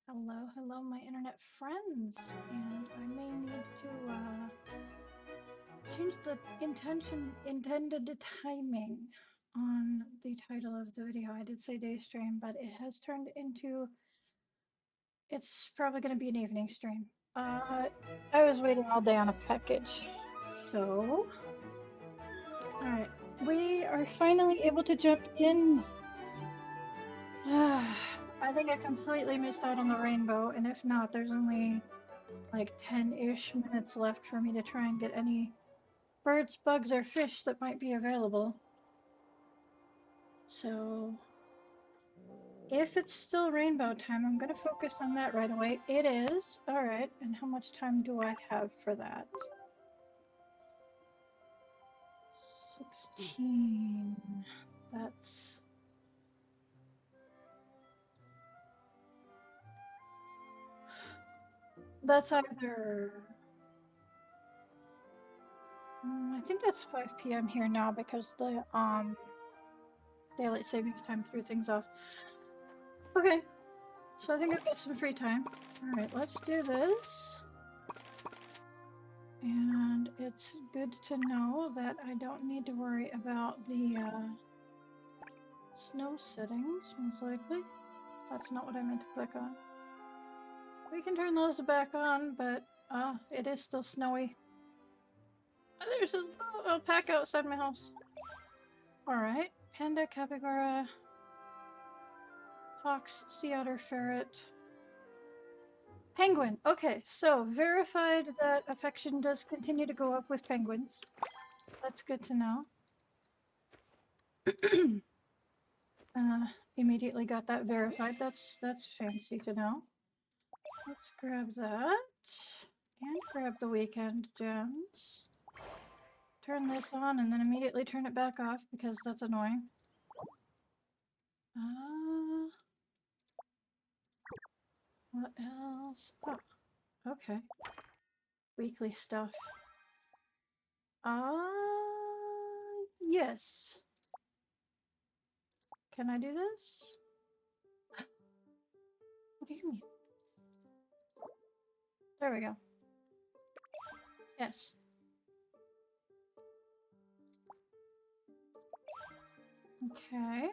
Hello, hello, my internet friends, and I may need to change the intended timing on the title of the video. I did say day stream, but it has turned into, it's probably going to be an evening stream. I was waiting all day on a package, so, all right, we are finally able to jump in. I think I completely missed out on the rainbow, and if not, there's only like 10-ish minutes left for me to try and get any birds, bugs, or fish that might be available. So if it's still rainbow time, I'm going to focus on that right away. It is. All right. And how much time do I have for that? 16. That's either... I think that's 5 p.m. here now because the daylight savings time threw things off. Okay, so I think I've got some free time. All right, let's do this. And it's good to know that I don't need to worry about the snow settings, most likely. That's not what I meant to click on. We can turn those back on, but it is still snowy. There's a little alpaca outside my house. Alright, panda, capybara, fox, sea otter, ferret, penguin. Okay, so verified that affection does continue to go up with penguins. That's good to know. Immediately got that verified. That's fancy to know. Let's grab that and grab the weekend gems. Turn this on and then immediately turn it back off because that's annoying. What else? Oh, okay. Weekly stuff. Yes. Can I do this? What do you mean? There we go. Yes. Okay.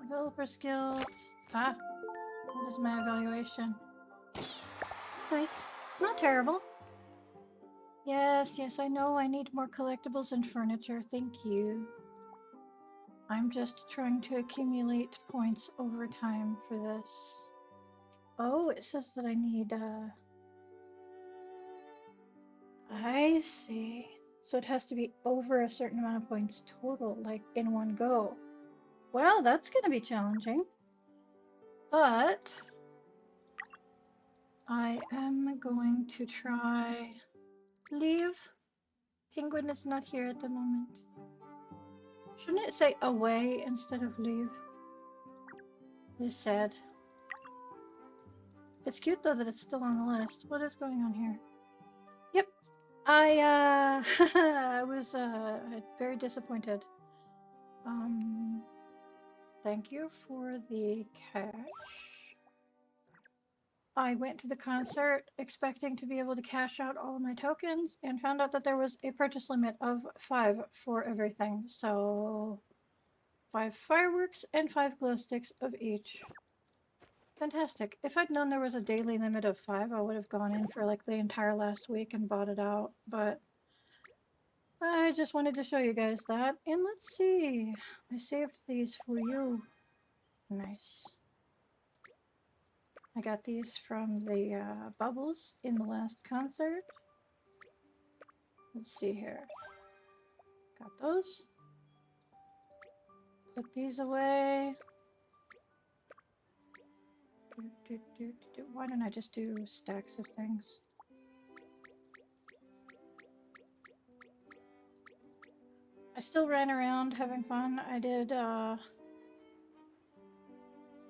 Developer skills. Ah, what is my evaluation? Nice. Not terrible. Yes, yes, I know I need more collectibles and furniture. Thank you. I'm just trying to accumulate points over time for this. Oh, it says that I need, I see. So it has to be over a certain amount of points total, like in one go. Well, that's going to be challenging. But I am going to try leave. Penguin is not here at the moment. Shouldn't it say away instead of leave? It's sad. It's cute though that it's still on the list. What is going on here? Yep. I I was very disappointed. Thank you for the cash. I went to the concert expecting to be able to cash out all of my tokens and found out that there was a purchase limit of 5 for everything. So 5 fireworks and 5 glow sticks of each. Fantastic. If I'd known there was a daily limit of 5, I would have gone in for like the entire last week and bought it out. But I just wanted to show you guys that. And let's see. I saved these for you. Nice. I got these from the bubbles in the last concert. Let's see here. Got those. Put these away. Why don't I just do stacks of things? I still ran around having fun. I did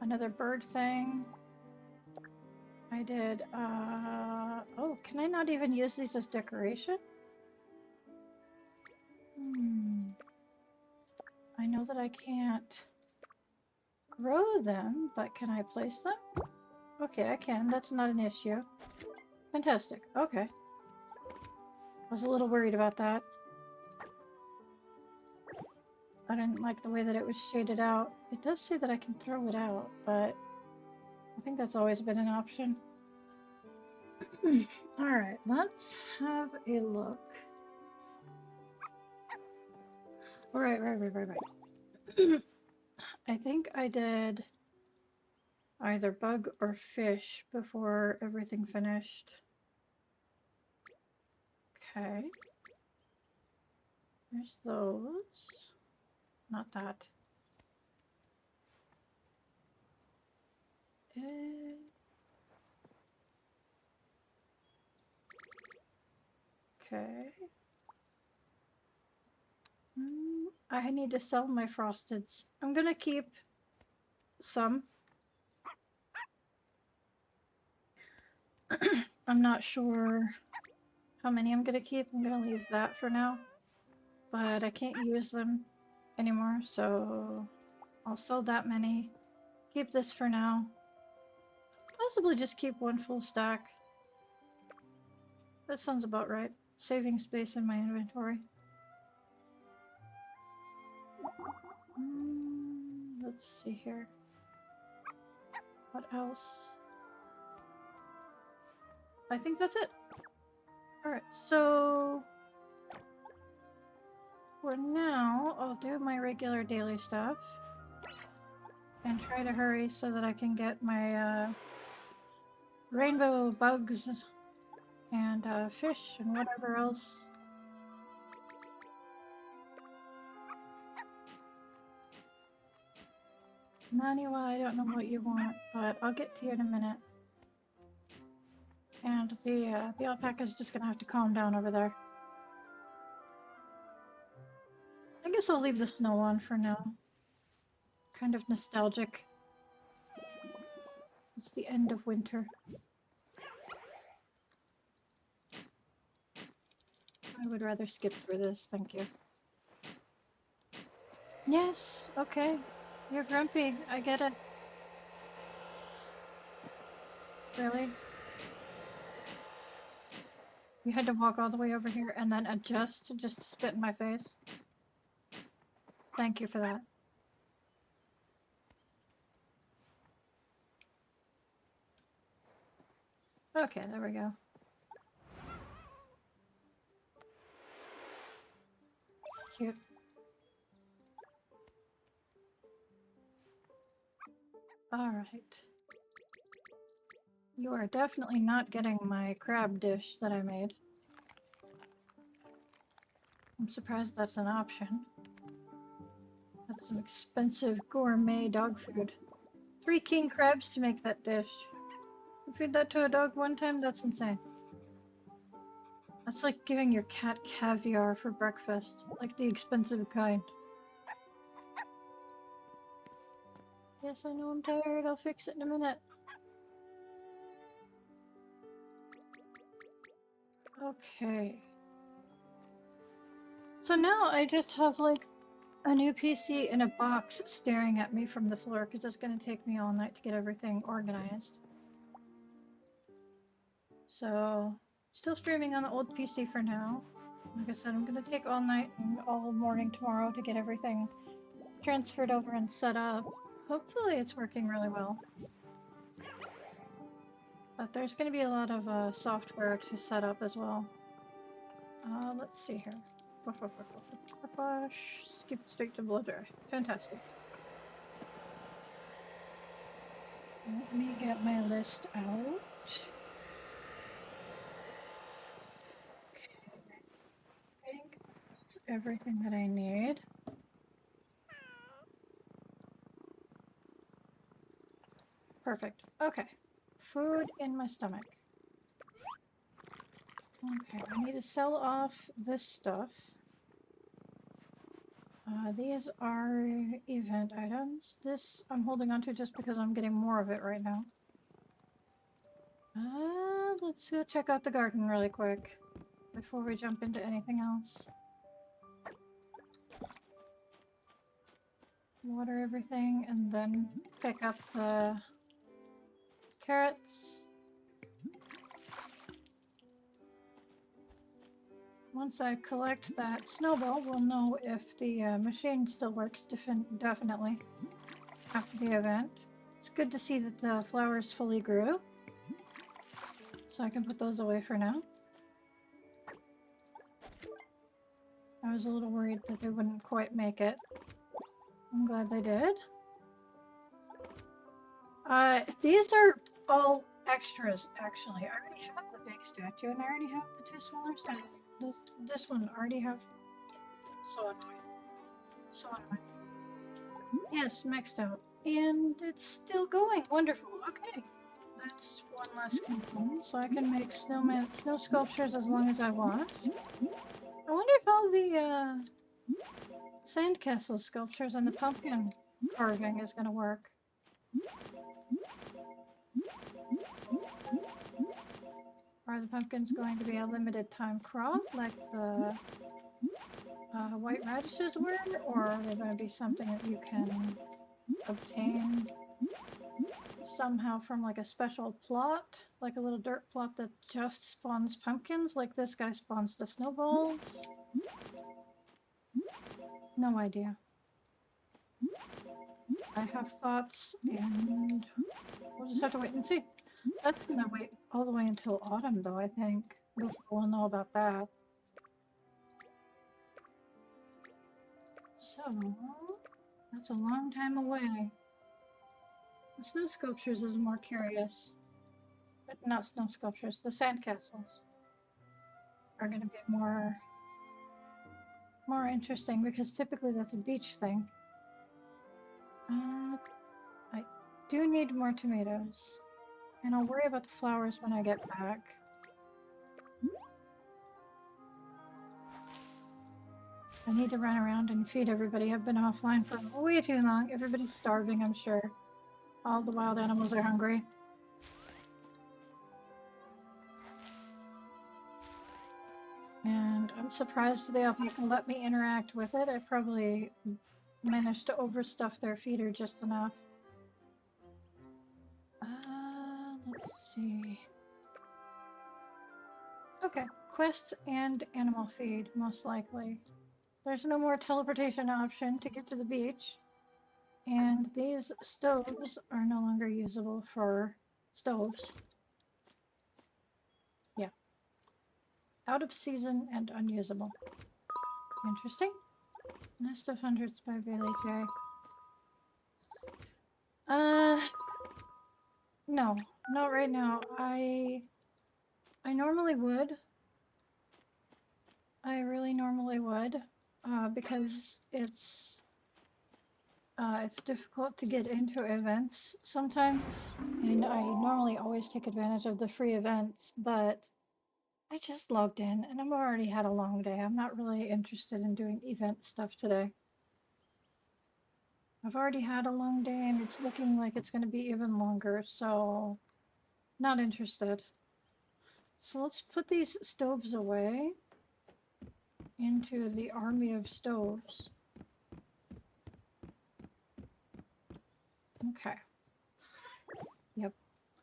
another bird thing. I did, oh, can I not even use these as decoration? I know that I can't grow them, but can I place them? Okay, I can. That's not an issue. Fantastic. Okay. I was a little worried about that. I didn't like the way that it was shaded out. It does say that I can throw it out, but I think that's always been an option. Alright, let's have a look. Right. I think I did either bug or fish before everything finished. Okay. There's those. Not that. Okay. I need to sell my frosteds. I'm gonna keep some. I'm not sure how many I'm gonna keep. I'm gonna leave that for now. But I can't use them anymore, so I'll sell that many. Keep this for now. Possibly just keep one full stack. That sounds about right. Saving space in my inventory. Let's see here. What else? I think that's it. Alright, so for now, I'll do my regular daily stuff and try to hurry so that I can get my rainbow bugs and fish and whatever else. Naniwa, I don't know what you want, but I'll get to you in a minute. And the alpaca's just gonna have to calm down over there. I guess I'll leave the snow on for now. Kind of nostalgic. It's the end of winter. I would rather skip through this, thank you. Yes, okay. You're grumpy, I get it. Really? You had to walk all the way over here and then adjust to just spit in my face? Thank you for that. Okay, there we go. Cute. Alright. You are definitely not getting my crab dish that I made. I'm surprised that's an option. That's some expensive gourmet dog food. 3 king crabs to make that dish. You feed that to a dog one time? That's insane. That's like giving your cat caviar for breakfast. Like the expensive kind. Yes, I know I'm tired. I'll fix it in a minute. Okay. So now I just have like a new PC in a box staring at me from the floor because it's going to take me all night to get everything organized. So, still streaming on the old PC for now. Like I said, I'm going to take all night and all morning tomorrow to get everything transferred over and set up. Hopefully it's working really well. But there's going to be a lot of software to set up as well. Let's see here. Skip straight to blood drive. Fantastic. Let me get my list out. Okay. I think that's everything that I need. Perfect. Okay. Food in my stomach. Okay, I need to sell off this stuff. These are event items. This I'm holding on to just because I'm getting more of it right now. Let's go check out the garden really quick before we jump into anything else. water everything and then pick up the carrots. Once I collect that snowball, we'll know if the machine still works definitely after the event. It's good to see that the flowers fully grew, so I can put those away for now. I was a little worried that they wouldn't quite make it. I'm glad they did. These are all extras, actually. I already have the big statue, and I already have the two smaller statues. This one already have... So annoying. So annoying. Yes, maxed out. And it's still going. Wonderful. Okay. That's one less component, so I can make snow sculptures as long as I want. I wonder how the sandcastle sculptures and the pumpkin carving is going to work. Are the pumpkins going to be a limited time crop like the white radishes were, or are they going to be something that you can obtain somehow from like a special plot, like a little dirt plot that just spawns pumpkins, like this guy spawns the snowballs? No idea. I have thoughts, and we'll just have to wait and see. That's gonna wait all the way until autumn, though, I think, before we'll know about that. So, that's a long time away. The snow sculptures is more curious. But not snow sculptures, the sandcastles are gonna be more interesting, because typically that's a beach thing. I do need more tomatoes. And I'll worry about the flowers when I get back. I need to run around and feed everybody. I've been offline for way too long. Everybody's starving, I'm sure. All the wild animals are hungry. And I'm surprised they let me interact with it. I probably managed to overstuff their feeder just enough. Let's see. Okay, quests and animal feed, most likely. There's no more teleportation option to get to the beach. And these stoves are no longer usable for stoves. Yeah. Out of season and unusable. Interesting. Nest of Hundreds by Bailey J. No, not right now. I normally would. I really normally would, because it's difficult to get into events sometimes, and I normally always take advantage of the free events, but I just logged in and I've already had a long day. I'm not really interested in doing event stuff today. I've already had a long day and it's looking like it's going to be even longer, so not interested. So let's put these stoves away into the army of stoves. Okay. Yep,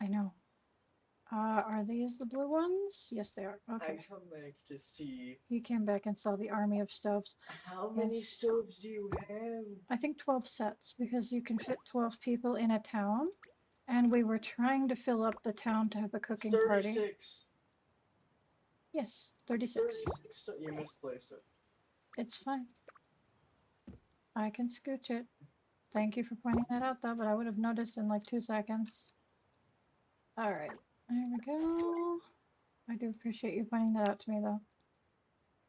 I know. Are these the blue ones? Yes, they are. Okay. I come back to see. You came back and saw the army of stoves. How many stoves do you have? I think 12 sets, because you can fit 12 people in a town. And we were trying to fill up the town to have a cooking 36. party. Yes, 36. 36. You misplaced it. It's fine. I can scooch it. Thank you for pointing that out, though, but I would have noticed in like 2 seconds. Alright, there we go. I do appreciate you pointing that out to me, though.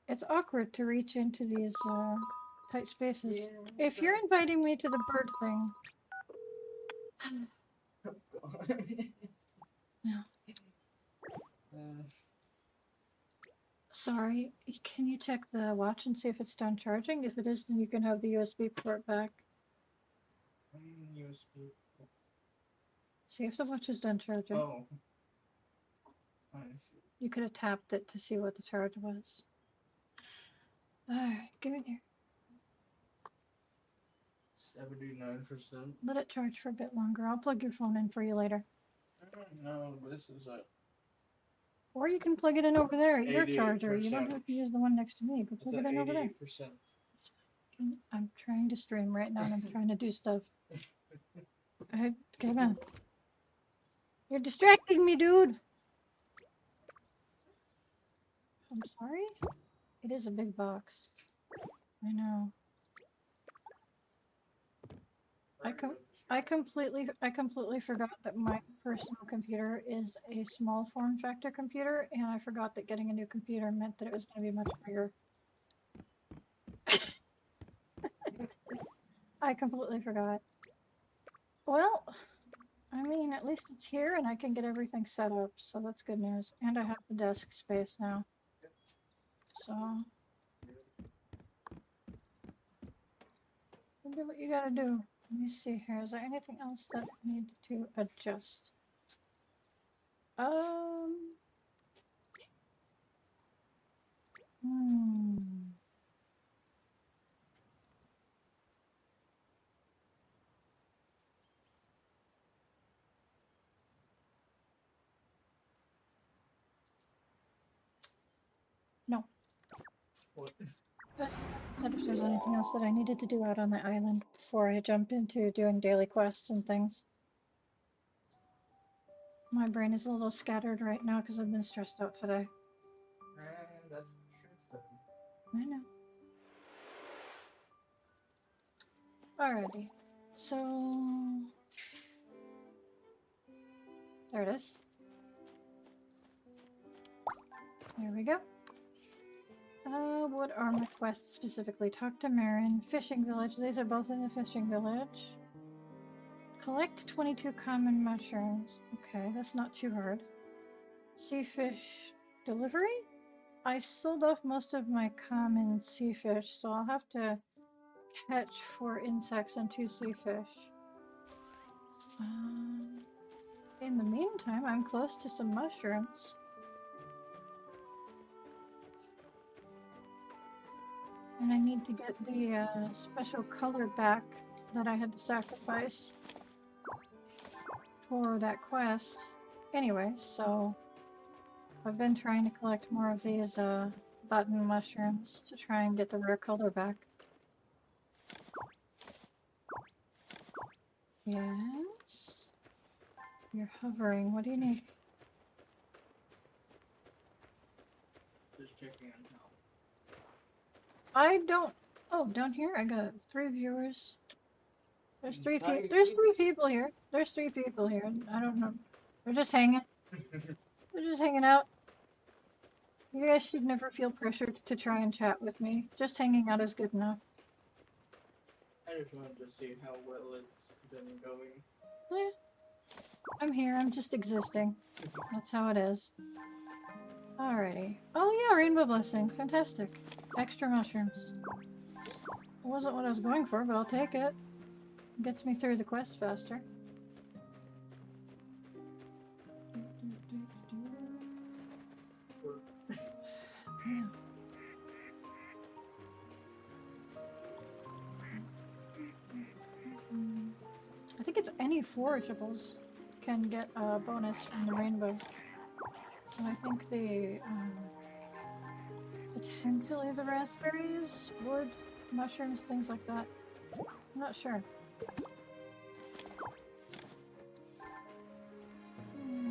It's awkward to reach into these tight spaces. Yeah, if you're inviting me to the bird thing... No. Sorry, can you check the watch and see if it's done charging? If it is, then you can have the USB port back. USB. See if the watch is done charging. Oh. I see. You could have tapped it to see what the charge was. Alright, give it here. 79%. Let it charge for a bit longer. I'll plug your phone in for you later. No, this is a. Or you can plug it in over there at your charger. You don't 88%. have to use the one next to me. Go It's plug at it in over there. 88%. It's fine. I'm trying to stream right now and I'm trying to do stuff. Come on. You're distracting me, dude. I'm sorry? It is a big box. I know. I completely forgot that my personal computer is a small form factor computer, and I forgot that getting a new computer meant that it was going to be much bigger. I completely forgot. Well, I mean, at least it's here and I can get everything set up, so that's good news. And I have the desk space now. So, you do what you gotta do. Let me see here. Is there anything else that I need to adjust? Hmm. No. What? Said if there's anything else that I needed to do out on the island before I jump into doing daily quests and things. My brain is a little scattered right now because I've been stressed out today. That's true stuff. I know. Alrighty. So there it is. There we go. What are my quests specifically? Talk to Marin. Fishing village. These are both in the fishing village. Collect 22 common mushrooms. Okay, that's not too hard. Sea fish delivery? I sold off most of my common sea fish, so I'll have to catch 4 insects and 2 sea fish. In the meantime, I'm close to some mushrooms. And I need to get the special color back that I had to sacrifice for that quest. Anyway, so I've been trying to collect more of these button mushrooms to try and get the rare color back. Yes? You're hovering. What do you need? Just checking on how. I don't... Oh, down here I got 3 viewers. There's 3 Hi, people. There's 3 people here. There's 3 people here. I don't know. They're just hanging. They're just hanging out. You guys should never feel pressured to try and chat with me. Just hanging out is good enough. I just wanted to see how well it's been going. Eh, I'm here. I'm just existing. That's how it is. Alrighty. Oh yeah, rainbow blessing. Fantastic. Extra mushrooms. It wasn't what I was going for, but I'll take it. Gets me through the quest faster. Yeah. I think it's any forageables can get a bonus from the rainbow. So I think the potentially the raspberries, wood, mushrooms, things like that. I'm not sure.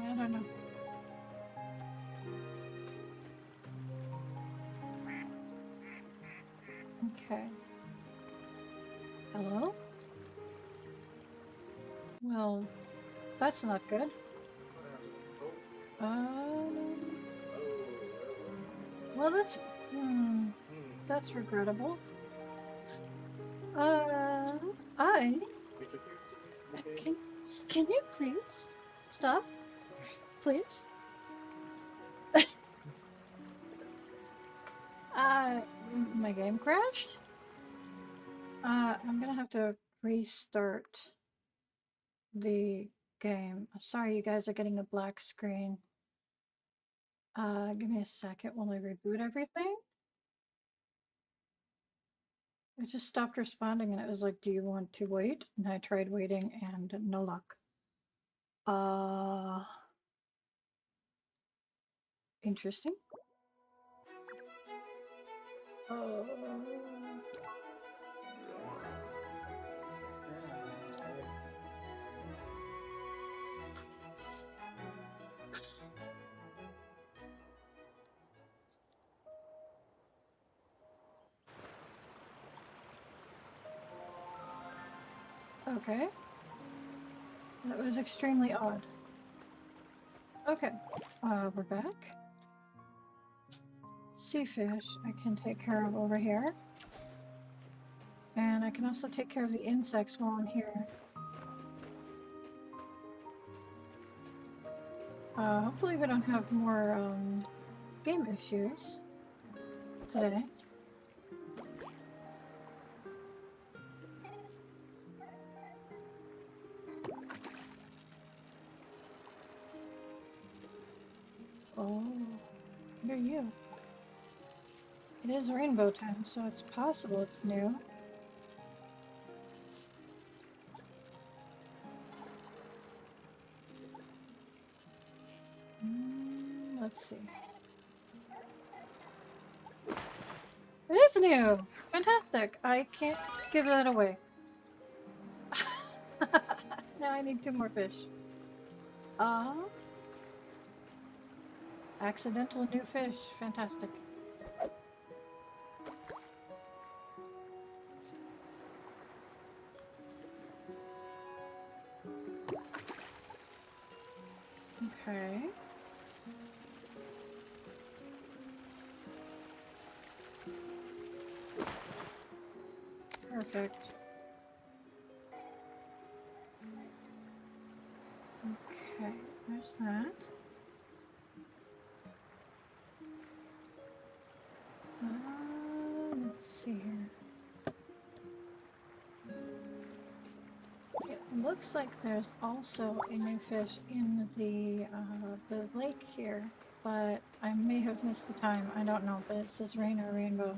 I don't know. Okay. Hello? Well, that's not good. Well, that's regrettable. I can you please stop, please? My game crashed. I'm gonna have to restart the game. I'm sorry, you guys are getting a black screen. Give me a second while I reboot everything. It just stopped responding and it was like, do you want to wait? And I tried waiting and no luck. Interesting. Oh. Okay. That was extremely odd. Okay. We're back. Sea fish I can take care of over here. And I can also take care of the insects while I'm here. Hopefully we don't have more game issues today. Oh, what are you? It is rainbow time, so it's possible it's new. Let's see. It is new! Fantastic! I can't give that away. Now I need 2 more fish. Accidental new fish. Fantastic. Okay. Perfect. Okay, there's that. Let's see here. It looks like there's also a new fish in the lake here, but I may have missed the time. I don't know, but it says rain or rainbow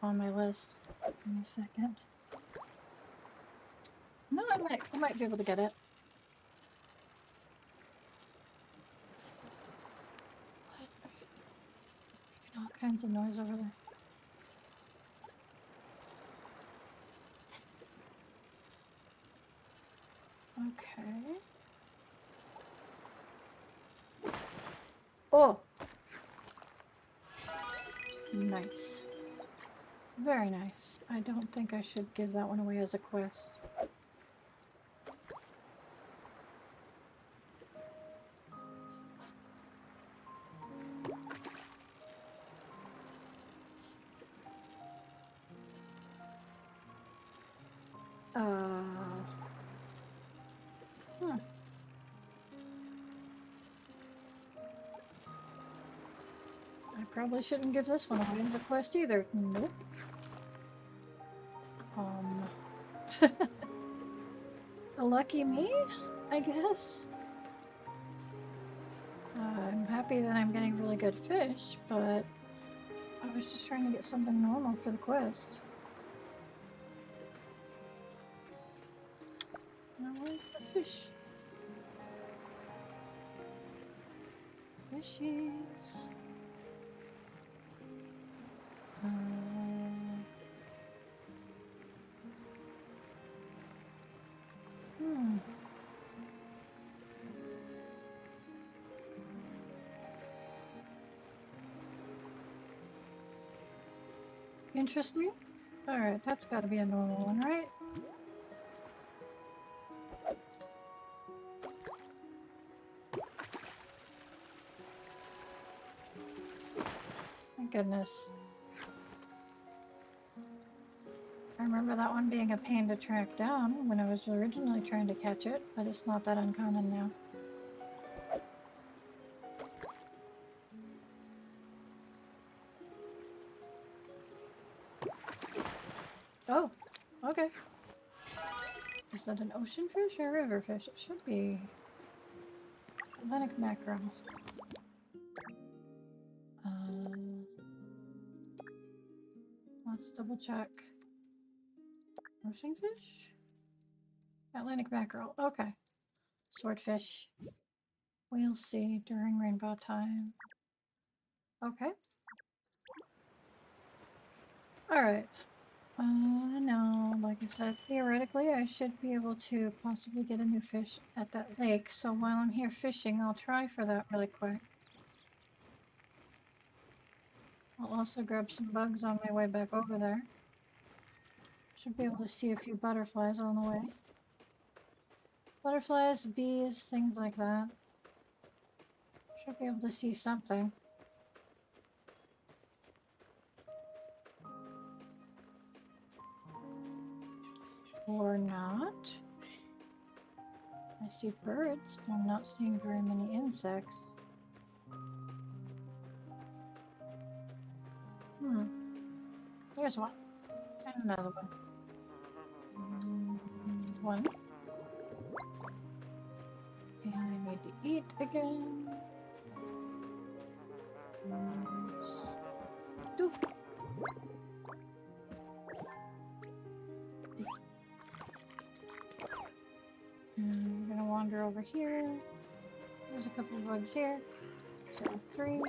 on my list. Give me a second. No, I might be able to get it. What? Okay. Making all kinds of noise over there. Okay. Oh! Nice. Very nice. I don't think I should give that one away as a quest. Hmm. I probably shouldn't give this one away as a quest either. Nope. Lucky me, I guess. I'm happy that I'm getting really good fish, but I was just trying to get something normal for the quest. Now where's the fish? Fishies. Interesting. Alright, that's gotta be a normal one, right? Thank goodness. I remember that one being a pain to track down when I was originally trying to catch it, but it's not that uncommon now. Oh, okay. Is that an ocean fish or a river fish? It should be Atlantic mackerel. Let's double check. Ocean fish? Atlantic mackerel. Okay. Swordfish. We'll see during rainbow time. Okay. Alright. No, like I said, theoretically I should be able to possibly get a new fish at that lake, so while I'm here fishing, I'll try for that really quick. I'll also grab some bugs on my way back over there. Should be able to see a few butterflies on the way. Butterflies, bees, things like that. Should be able to see something. Or not. I see birds, but I'm not seeing very many insects. There's one. And another one. One. And I need to eat again. Two. And we're gonna wander over here. There's a couple of bugs here. So 3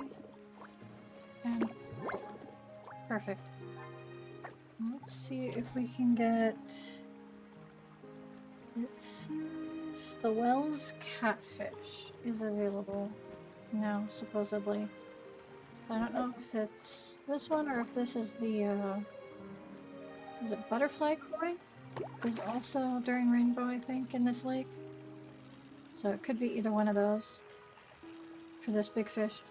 and 4. Perfect. Let's see if we can get. It says the Wells catfish is available now, supposedly. So I don't know if it's this one or if this is the, is it butterfly koi? Is also during rainbow, I think, in this lake. So it could be either one of those for this big fish.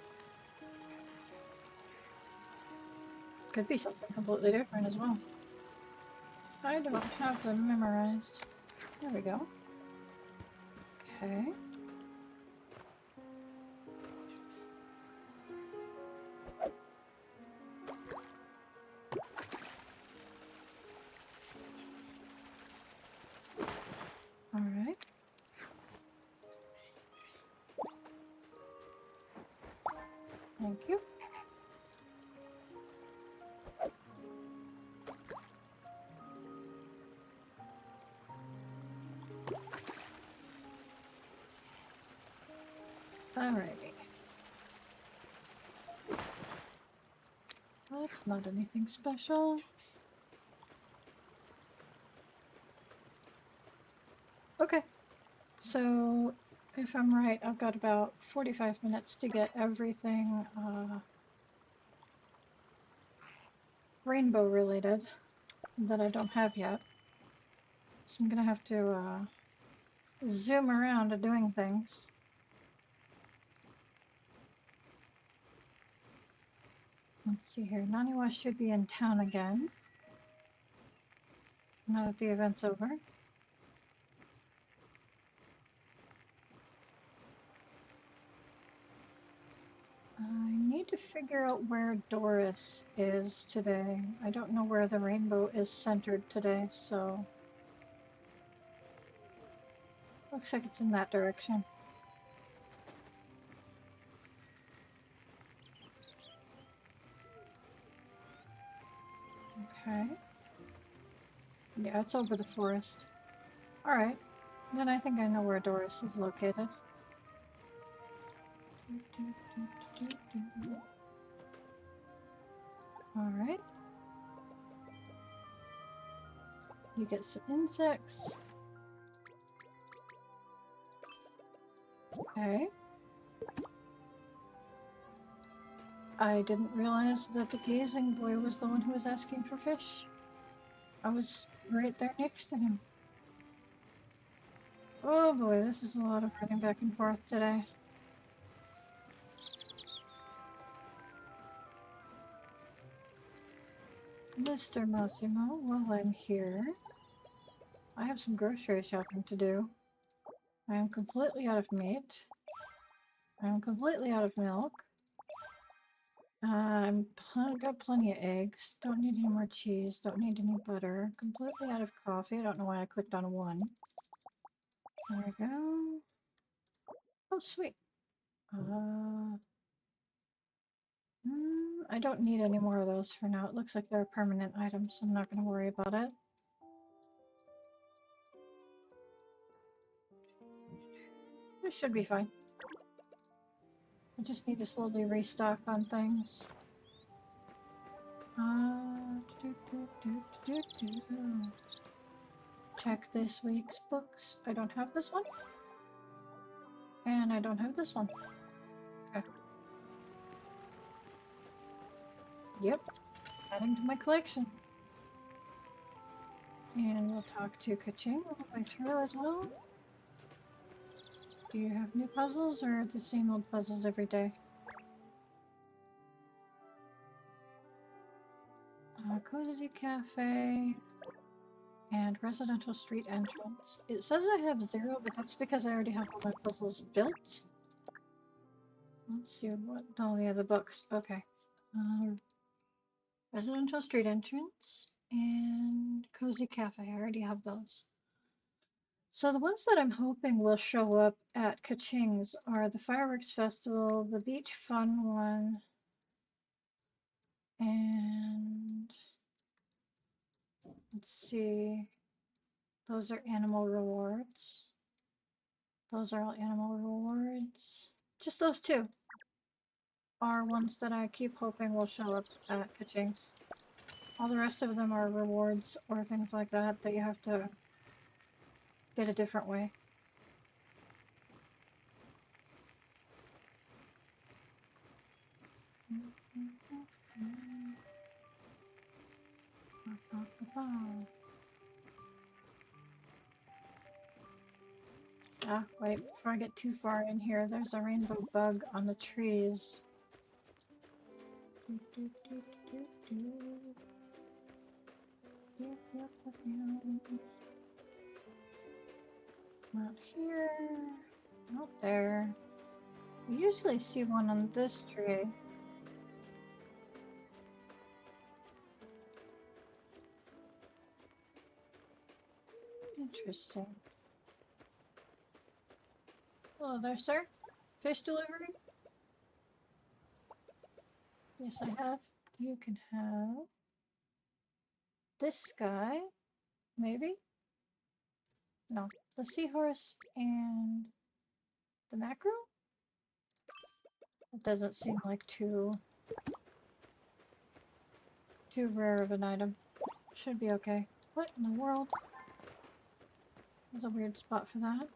Could be something completely different as well. I don't have them memorized. There we go. Okay. Alright. Thank you. Alrighty. That's not anything special. Okay. So, if I'm right, I've got about 45 minutes to get everything rainbow related that I don't have yet. So I'm gonna have to zoom around to doing things. Let's see here. Naniwa should be in town again. Now that the event's over. I need to figure out where Doris is today. I don't know where the rainbow is centered today, so... Looks like it's in that direction. Okay. Yeah, it's over the forest. Alright. Then I think I know where Doris is located. Alright. You get some insects. Okay. I didn't realize that the gazing boy was the one who was asking for fish. I was right there next to him. Oh boy, this is a lot of running back and forth today. Mr. Massimo, while I'm here, I have some grocery shopping to do. I am completely out of meat. I am completely out of milk. Got plenty of eggs. Don't need any more cheese. Don't need any butter. Completely out of coffee. I don't know why I clicked on 1. There we go. Oh, sweet. I don't need any more of those for now. It looks like they're a permanent item, so I'm not going to worry about it. This should be fine. I just need to slowly restock on things. Check this week's books. I don't have this one. And I don't have this one. Okay. Yep. Adding to my collection. And we'll talk to Kaching all the way through as well. Do you have new puzzles or the same old puzzles every day? Cozy Cafe and Residential Street Entrance. It says I have 0, but that's because I already have all my puzzles built. Let's see what. Oh, yeah, the books. Okay. Residential Street Entrance and Cozy Cafe. I already have those. So the ones that I'm hoping will show up at Kaching's are the Fireworks Festival, the Beach Fun one, and let's see. Those are animal rewards. Those are all animal rewards. Just those two are ones that I keep hoping will show up at Kaching's. All the rest of them are rewards or things like that that you have to get a different way. Ah, wait, before I get too far in here, there's a rainbow bug on the trees. Not here, not there. We usually see one on this tree. Interesting. Hello there, sir. Fish delivery? Yes, I have. You can have this guy, maybe? No, the seahorse and the mackerel? It doesn't seem like too rare of an item. Should be okay. What in the world? There's a weird spot for that.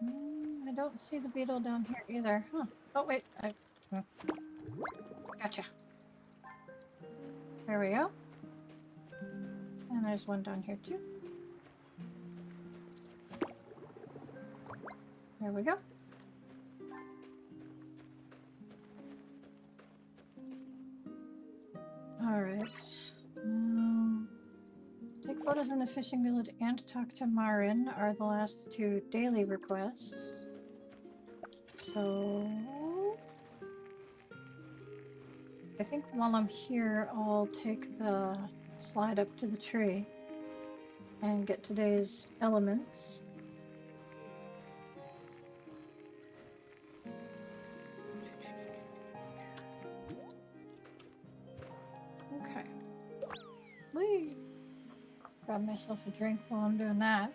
I don't see the beetle down here either. Huh. Oh, wait. Gotcha. There we go. And there's one down here too. There we go. Alright. Take photos in the fishing village and talk to Marin are the last two daily requests. So I think while I'm here, I'll take the slide up to the tree and get today's elements. Okay. Whee! Grab myself a drink while I'm doing that.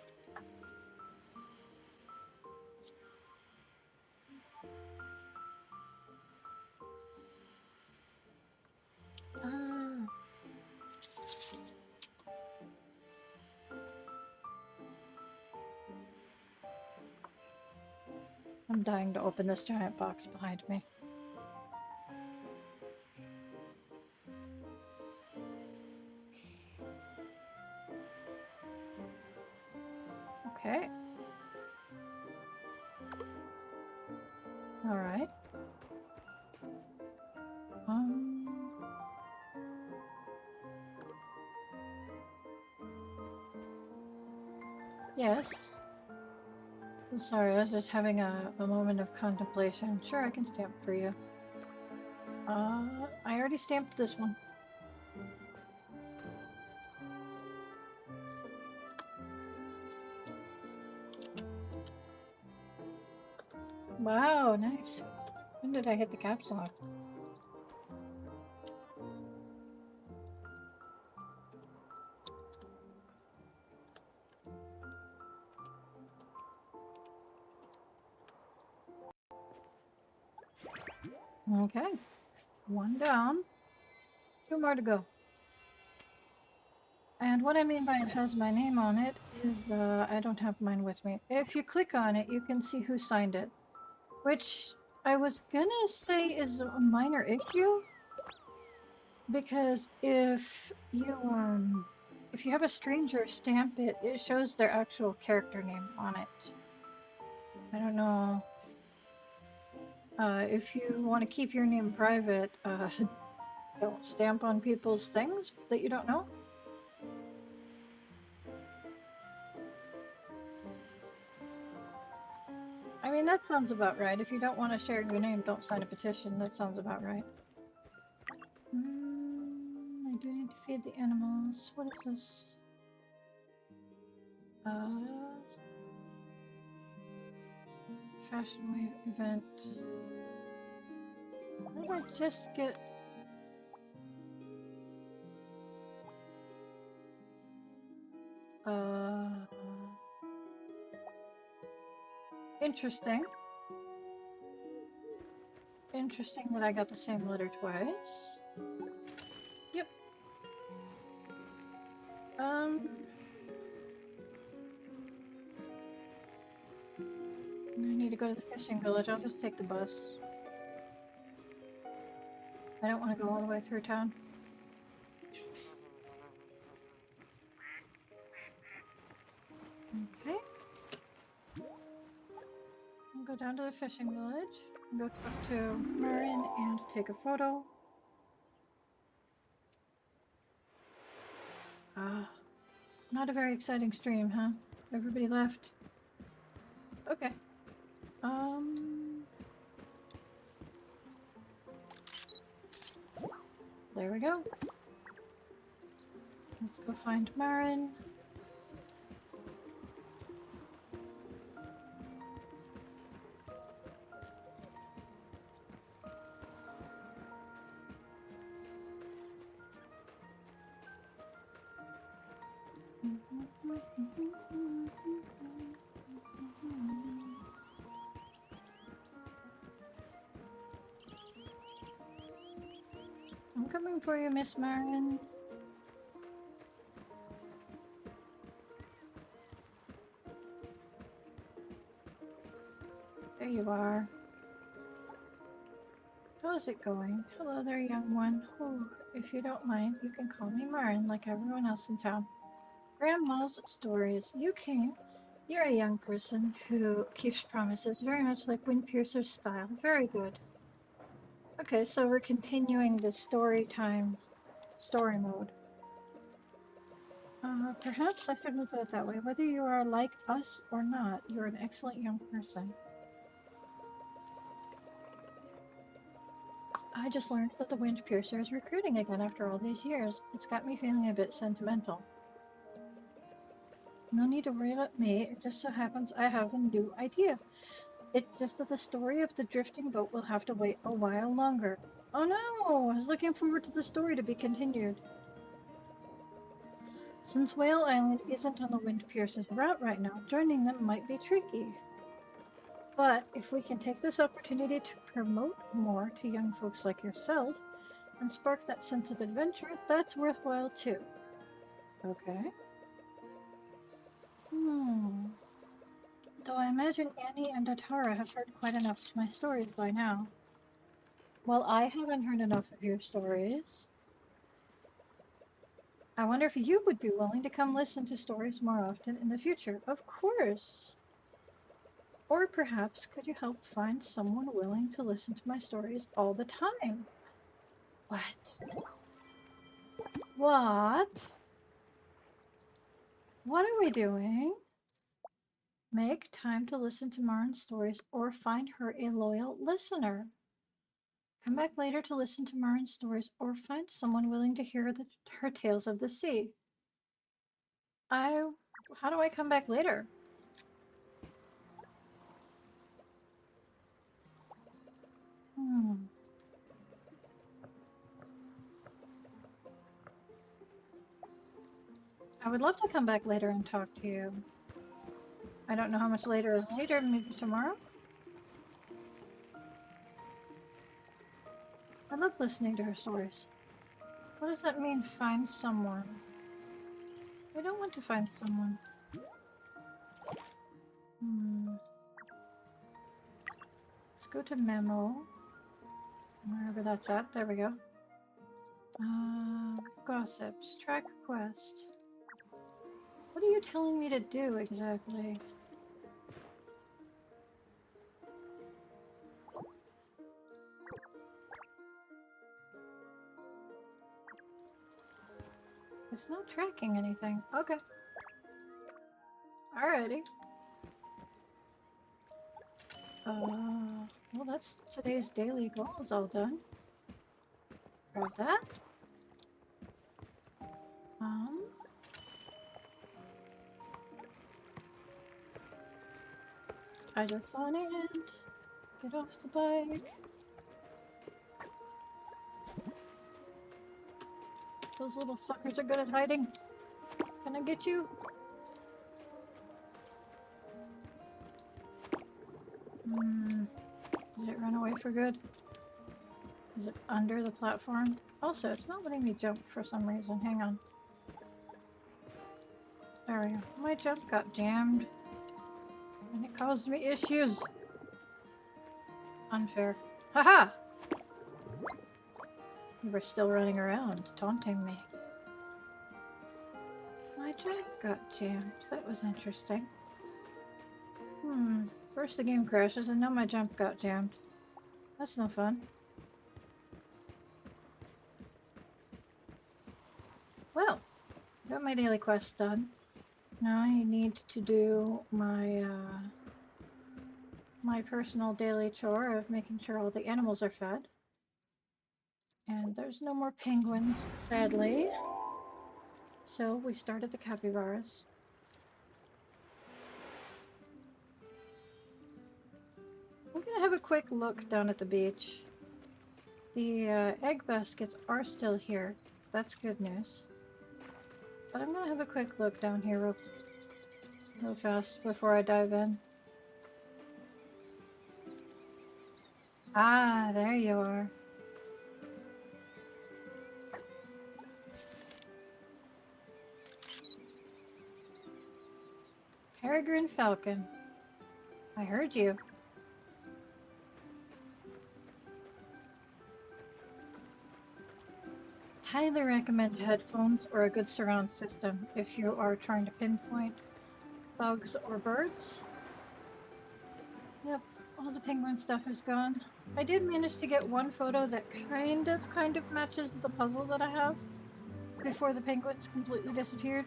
I'm dying to open this giant box behind me. Okay. All right. Yes. I'm sorry, I was just having a moment of contemplation. Sure, I can stamp for you. I already stamped this one. Wow, nice. When did I hit the caps lock? Okay. One down. Two more to go. And what I mean by it has my name on it is I don't have mine with me. If you click on it, you can see who signed it. Which I was gonna say is a minor issue. Because if you have a stranger stamp it, it shows their actual character name on it. I don't know. If you want to keep your name private, don't stamp on people's things that you don't know. I mean, that sounds about right. If you don't want to share your name, don't sign a petition. That sounds about right. I do need to feed the animals. What is this? Fashion wave event. Why did I just get... Interesting. Interesting that I got the same letter twice. Yep. I need to go to the fishing village. I'll just take the bus. I don't want to go all the way through town. Okay. I'll go down to the fishing village and go talk to Marin and take a photo. Not a very exciting stream, huh? Everybody left. Okay. There we go. Let's go find Marin. I'm coming for you, Miss Marin. There you are. How's it going? Hello there, young one. Oh, if you don't mind, you can call me Marin like everyone else in town. Grandma's stories. You came. You're a young person who keeps promises, very much like Windpiercer's style. Very good. Okay, so we're continuing the story mode. Perhaps I shouldn't put it that way. Whether you are like us or not, you're an excellent young person. I just learned that the Windpiercer is recruiting again after all these years. It's got me feeling a bit sentimental. No need to worry about me, it just so happens I have a new idea. It's just that the story of the drifting boat will have to wait a while longer. Oh no! I was looking forward to the story to be continued. Since Whale Island isn't on the Windpiercer's route right now, joining them might be tricky. But if we can take this opportunity to promote more to young folks like yourself and spark that sense of adventure, that's worthwhile too. Okay. Though I imagine Annie and Atara have heard quite enough of my stories by now. Well, I haven't heard enough of your stories. I wonder if you would be willing to come listen to stories more often in the future. Of course. Or perhaps could you help find someone willing to listen to my stories all the time? What? What? What are we doing? Make time to listen to Marin's stories or find her a loyal listener. Come back later to listen to Marin's stories or find someone willing to hear her tales of the sea. How do I come back later? I would love to come back later and talk to you. I don't know how much later is later, maybe tomorrow? I love listening to her stories. What does that mean, find someone? I don't want to find someone. Let's go to memo. Wherever that's at. There we go. Gossips. Track quest. What are you telling me to do exactly? It's not tracking anything. Okay. Alrighty. Well, that's today's daily goals all done. Grab that. I just saw an ant. Get off the bike. Those little suckers are good at hiding. Can I get you? Did it run away for good? Is it under the platform? Also, it's not letting me jump for some reason. Hang on. There we go. My jump got jammed. And it caused me issues. Unfair. Haha! You were still running around, taunting me. My jump got jammed. That was interesting. First the game crashes and now my jump got jammed. That's no fun. Well, got my daily quest done. Now I need to do my my personal daily chore of making sure all the animals are fed. And there's no more penguins, sadly. So we started the capybaras. I'm gonna have a quick look down at the beach. The egg baskets are still here. That's good news. But I'm gonna have a quick look down here real fast before I dive in. Ah, there you are. Peregrine falcon. I heard you. Highly recommend headphones or a good surround system if you are trying to pinpoint bugs or birds. Yep, all the penguin stuff is gone. I did manage to get one photo that kind of matches the puzzle that I have before the penguins completely disappeared.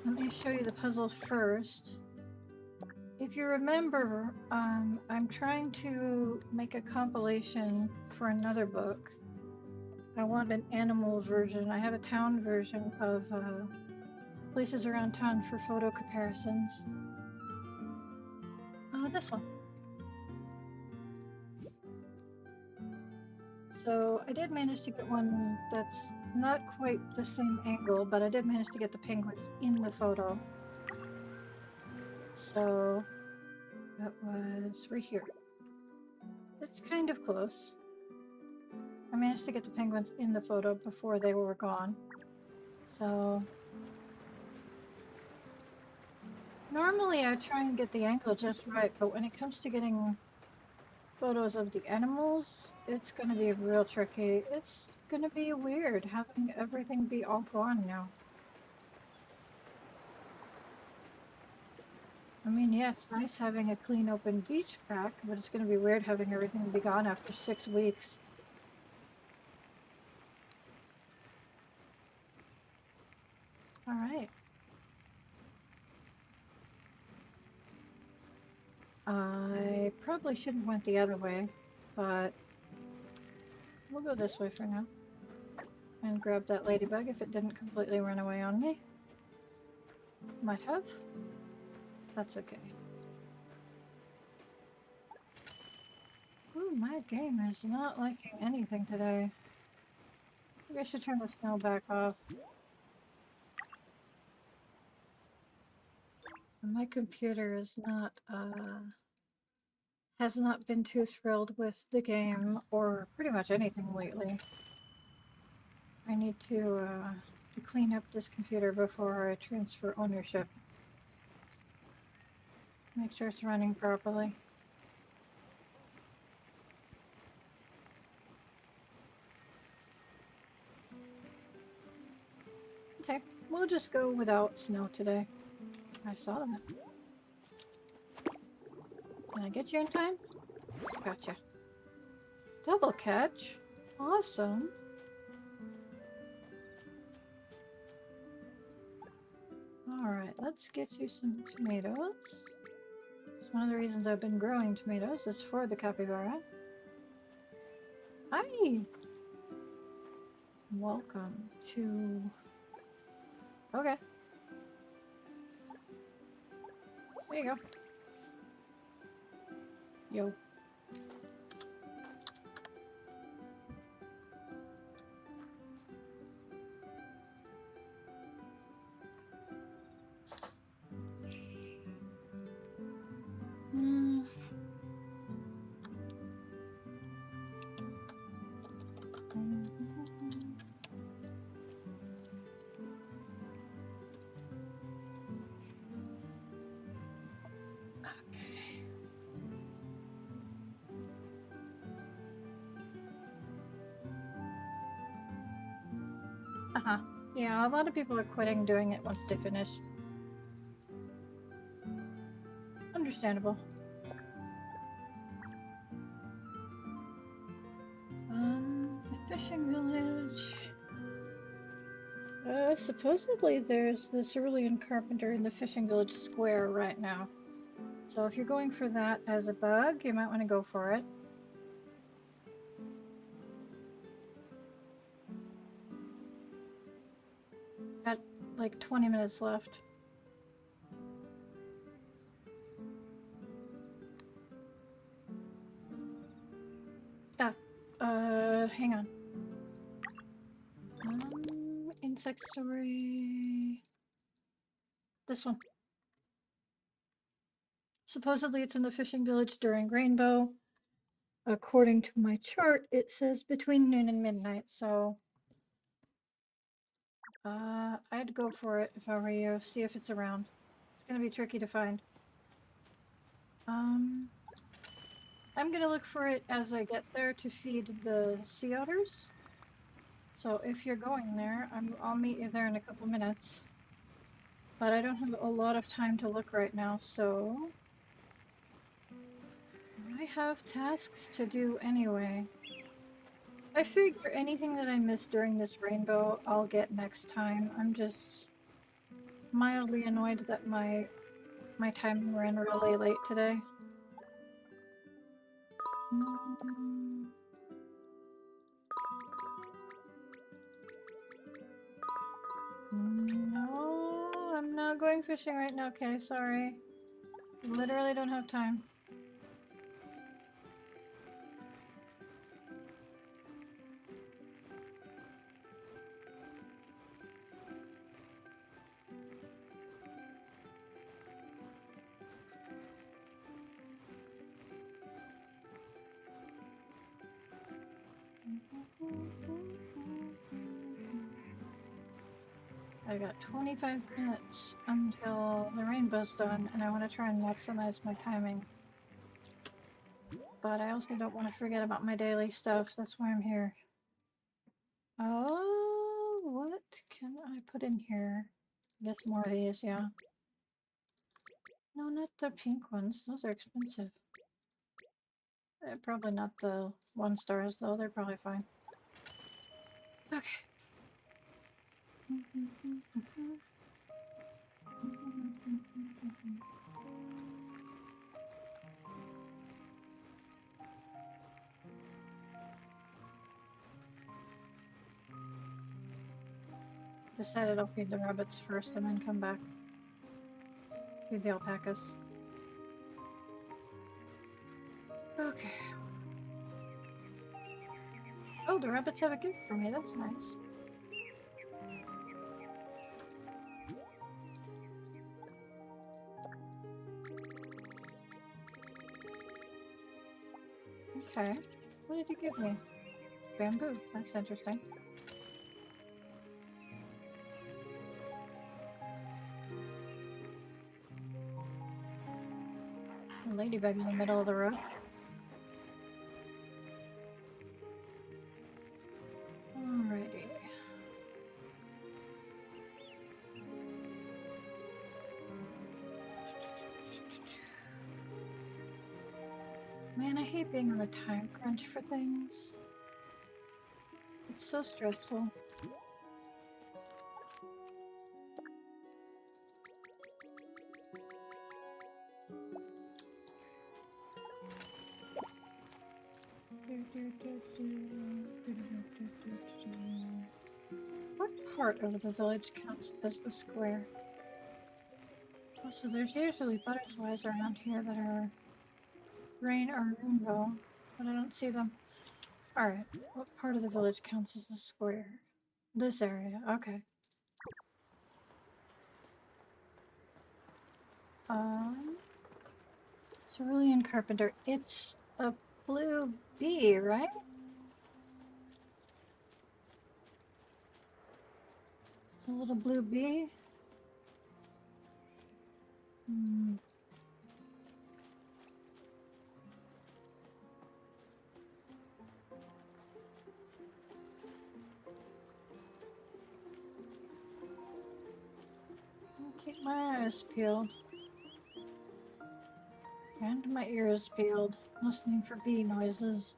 Let me show you the puzzle first. If you remember, I'm trying to make a compilation for another book. I want an animal version. I have a town version of places around town for photo comparisons. This one. So I did manage to get one that's not quite the same angle, but I did manage to get the penguins in the photo. So that was right here. It's kind of close. I managed to get the penguins in the photo before they were gone. So normally I try and get the angle just right, but when it comes to getting photos of the animals, it's going to be real tricky. It's going to be weird having everything be all gone now. I mean, yeah, it's nice having a clean open beach back, but it's going to be weird having everything be gone after 6 weeks. All right. I probably shouldn't went the other way, but we'll go this way for now. And grab that ladybug if it didn't completely run away on me. Might have. That's okay. Ooh, my game is not liking anything today. Maybe I should turn the snow back off. My computer is not, has not been too thrilled with the game or pretty much anything lately. I need to clean up this computer before I transfer ownership. Make sure it's running properly. Okay, we'll just go without snow today. I saw them. Can I get you in time? Gotcha. Double catch. Awesome. Alright, let's get you some tomatoes. It's one of the reasons I've been growing tomatoes is for the capybara. Hi! Welcome to... Okay. There you go. Yo. Mm. Uh-huh. Yeah, a lot of people are quitting doing it once they finish. Understandable. The fishing village. Supposedly there's the cerulean carpenter in the fishing village square right now. So if you're going for that as a bug, you might want to go for it. Got like 20 minutes left. Hang on. Insect story. This one. Supposedly it's in the fishing village during rainbow. According to my chart, it says between noon and midnight, so I'd go for it if I were you. See if it's around. It's gonna be tricky to find. I'm gonna look for it as I get there to feed the sea otters. So if you're going there, I'll meet you there in a couple minutes. But I don't have a lot of time to look right now, so I have tasks to do anyway. I figure anything that I missed during this rainbow, I'll get next time. I'm just mildly annoyed that my time ran really late today. No, I'm not going fishing right now, okay, sorry. Literally don't have time. I got 25 minutes until the rainbow's done, and I want to try and maximize my timing. But I also don't want to forget about my daily stuff, that's why I'm here. Oh, what can I put in here? I guess more of these, yeah. No, not the pink ones, those are expensive. Probably not the 1-stars though, they're probably fine. Okay. Decided I'll feed the rabbits first and then come back. Feed the alpacas. Okay. Oh, the rabbits have a gift for me. That's nice. Okay. What did you give me? Bamboo. That's interesting. A ladybug in the middle of the road. Alrighty. Man, I hate being on a time crunch for things. It's so stressful. What part of the village counts as the square? Oh, so there's usually butterflies around here that are rain or rainbow, but I don't see them. Alright, what part of the village counts as the square? This area, okay. Cerulean Carpenter. It's a blue bee, right? It's a little blue bee. Hmm. I'll keep my eyes peeled. And my ears peeled, listening for bee noises.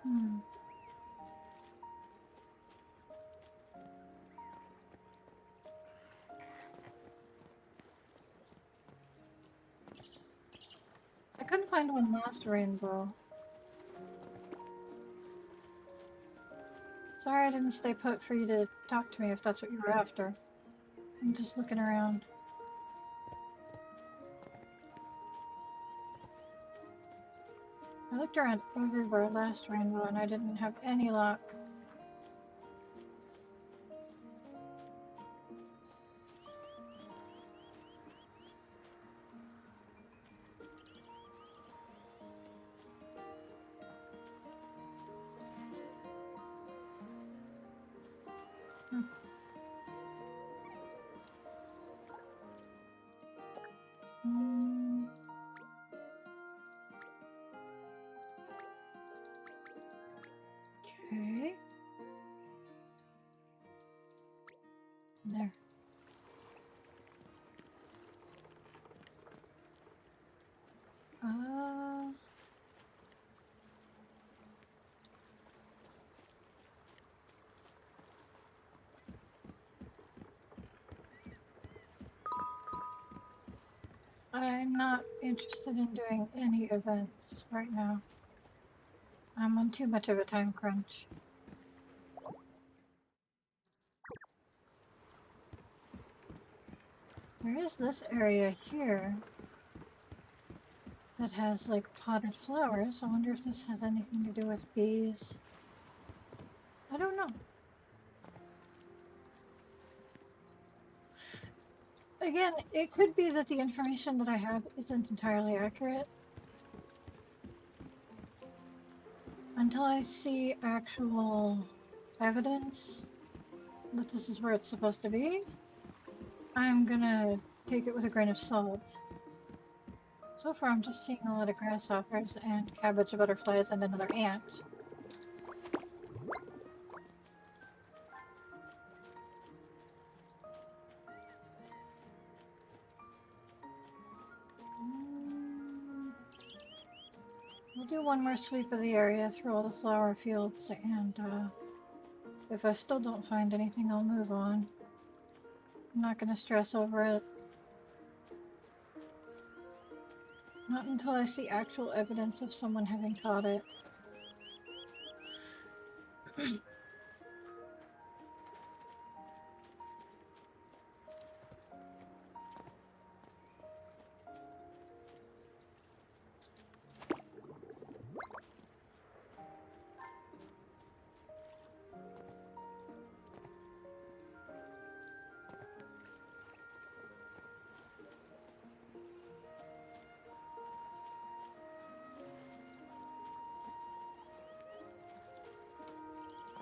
Hmm. I couldn't find one last rainbow. Sorry I didn't stay put for you to talk to me if that's what you were after. I'm just looking around. I looked around everywhere last rainbow and I didn't have any luck. Hmm. Hmm. Okay. There. Uh, I'm not interested in doing any events right now. I'm on too much of a time crunch. There is this area here that has like potted flowers. I wonder if this has anything to do with bees. I don't know. Again, it could be that the information that I have isn't entirely accurate. Until I see actual evidence that this is where it's supposed to be, I'm gonna take it with a grain of salt. So far I'm just seeing a lot of grasshoppers and cabbage butterflies and another ant. We'll do one more sweep of the area through all the flower fields, and if I still don't find anything, I'll move on. I'm not going to stress over it. Not until I see actual evidence of someone having caught it.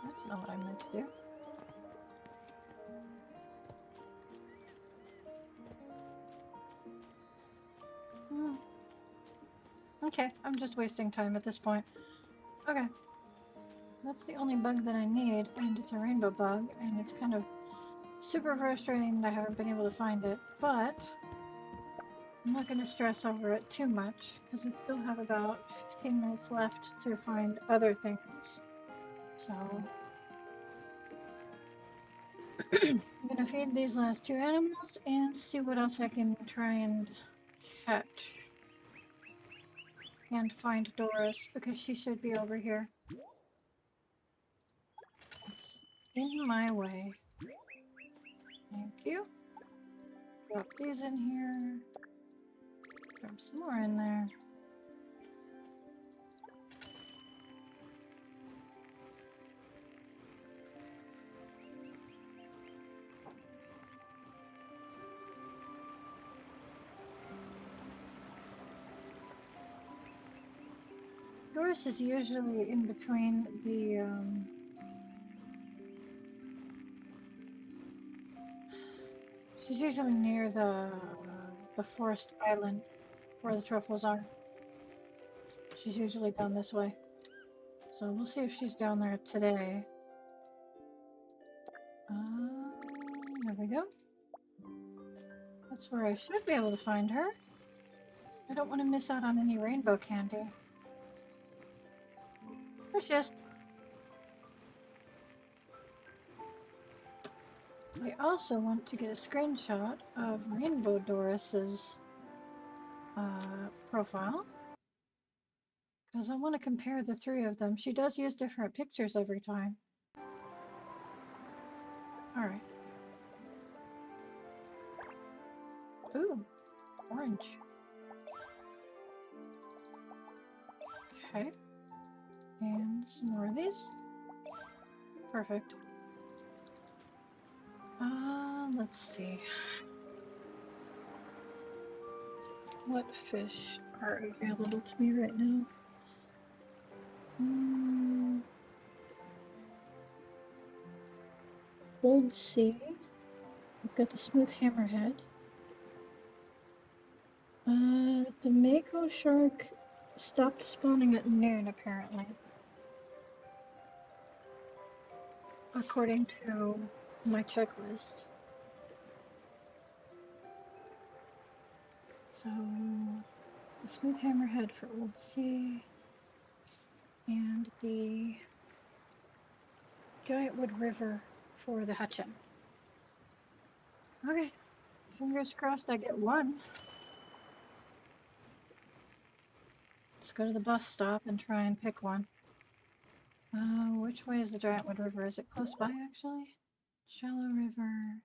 That's not what I meant to do. Hmm. Okay, I'm just wasting time at this point. Okay. That's the only bug that I need, and it's a rainbow bug, and it's kind of super frustrating that I haven't been able to find it, but I'm not going to stress over it too much, because I still have about 15 minutes left to find other things. So I'm going to feed these last two animals and see what else I can try and catch. And find Doris, because she should be over here. It's in my way. Thank you. Drop these in here. Drop some more in there. Doris is usually in between the, she's usually near the forest island where the truffles are. She's usually down this way. So we'll see if she's down there today. There we go. That's where I should be able to find her. I don't want to miss out on any rainbow candy. There she is. I also want to get a screenshot of Rainbow Doris's profile, because I want to compare the three of them. She does use different pictures every time. Alright. Ooh, orange. Okay. And some more of these. Perfect. Let's see. What fish are available to me right now? Old Sea. I've got the smooth hammerhead. The mako shark stopped spawning at noon, apparently. According to my checklist. So, the smooth hammerhead for Old Sea, and the giant wood river for the Hutchin. Okay, fingers crossed I get one. Let's go to the bus stop and try and pick one. Which way is the giant wood river? Is it close by, actually? Shallow river.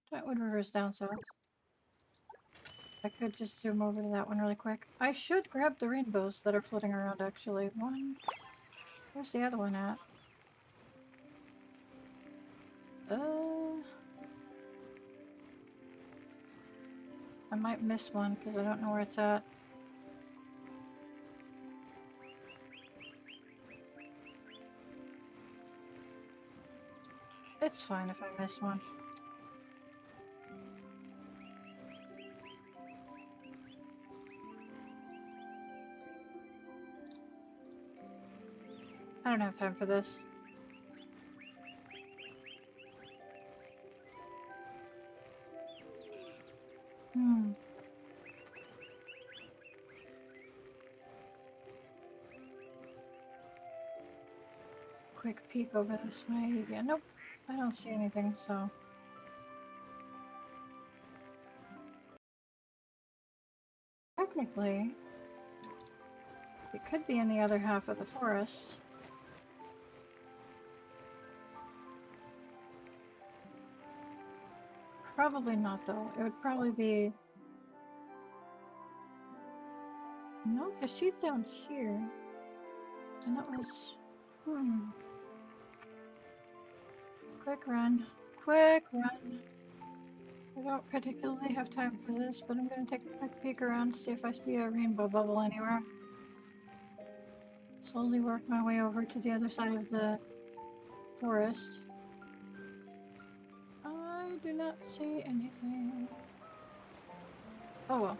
Giant wood river is down south. I could just zoom over to that one really quick. I should grab the rainbows that are floating around, actually. One. Where's the other one at? I might miss one because I don't know where it's at. It's fine if I miss one. I don't have time for this. quick peek over this way. Yeah, nope. I don't see anything, so. Technically, it could be in the other half of the forest. Probably not, though. It would probably be... No, because she's down here. And that was... Quick run. Quick run. I don't particularly have time for this, but I'm going to take a quick peek around to see if I see a rainbow bubble anywhere. Slowly work my way over to the other side of the forest. I do not see anything. Oh well.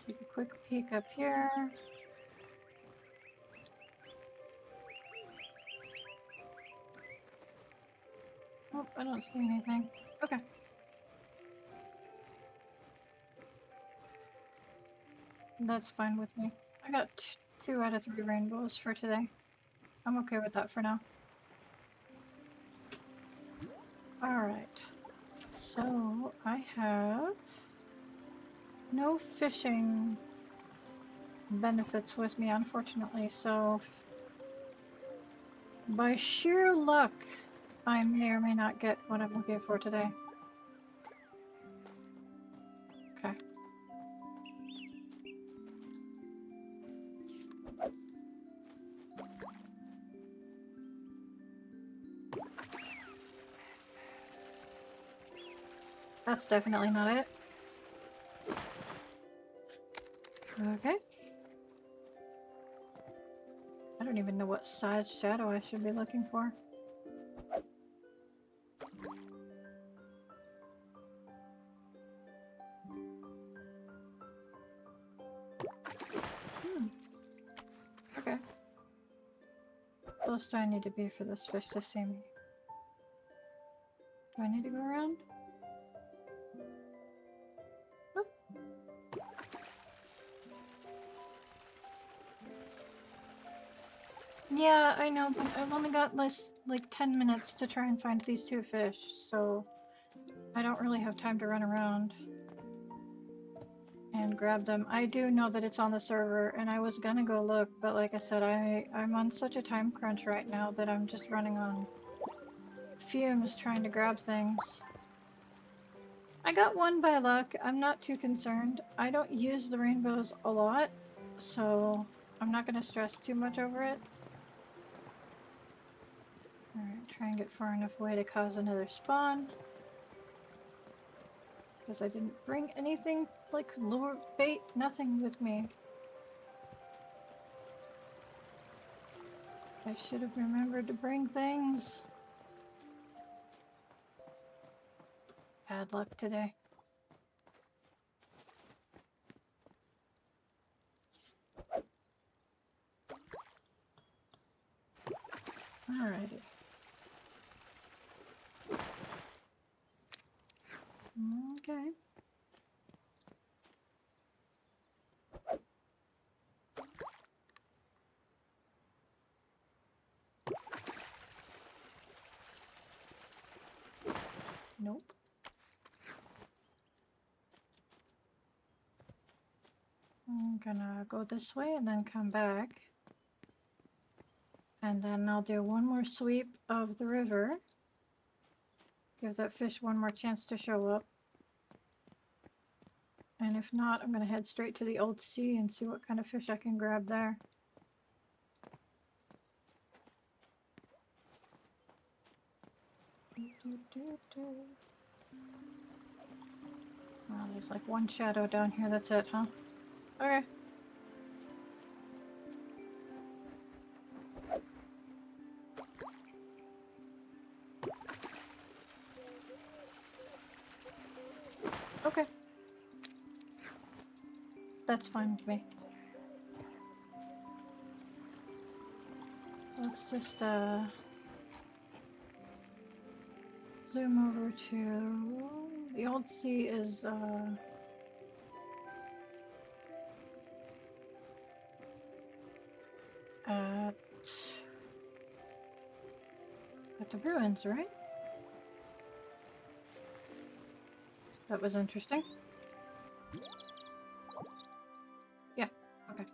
Take a quick peek up here. Oh, I don't see anything. Okay. That's fine with me. I got 2 out of 3 rainbows for today. I'm okay with that for now. Alright. So, I have no fishing benefits with me, unfortunately, so by sheer luck, I may or may not get what I'm looking for today. Okay. That's definitely not it. Okay. I don't even know what size shadow I should be looking for. Okay. How close do I need to be for this fish to see me? Do I need to go around? Oop. Yeah, I know, but I've only got like 10 minutes to try and find these 2 fish, so I don't really have time to run around and grab them. I do know that it's on the server, and I was gonna go look, but like I said, I'm on such a time crunch right now that I'm just running on fumes trying to grab things. I got 1 by luck. I'm not too concerned. I don't use the rainbows a lot, so I'm not gonna stress too much over it. Alright, try and get far enough away to cause another spawn. Because I didn't bring anything like lure, bait, nothing with me. I should have remembered to bring things. Bad luck today. Alrighty. Okay. Nope. I'm gonna go this way and then come back. And then I'll do 1 more sweep of the river. Give that fish 1 more chance to show up. And if not, I'm gonna head straight to the old sea and see what kind of fish I can grab there. Oh, there's like 1 shadow down here, that's it, huh? Okay. Okay. That's fine with me. Let's just zoom over to the old sea is At the ruins, right? That was interesting. Yeah, okay.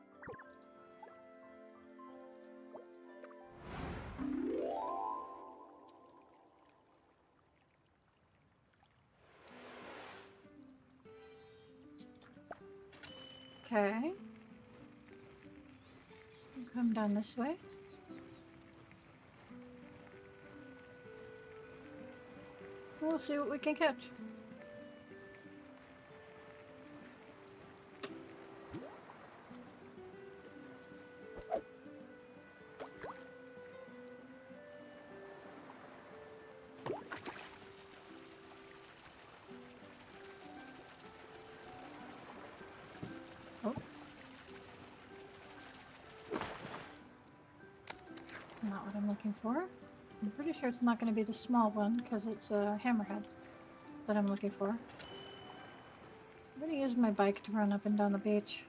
Okay. We'll come down this way. We'll see what we can catch. Oh. Not what I'm looking for. I'm pretty sure it's not going to be the small one because it's a hammerhead that I'm looking for. I'm going to use my bike to run up and down the beach.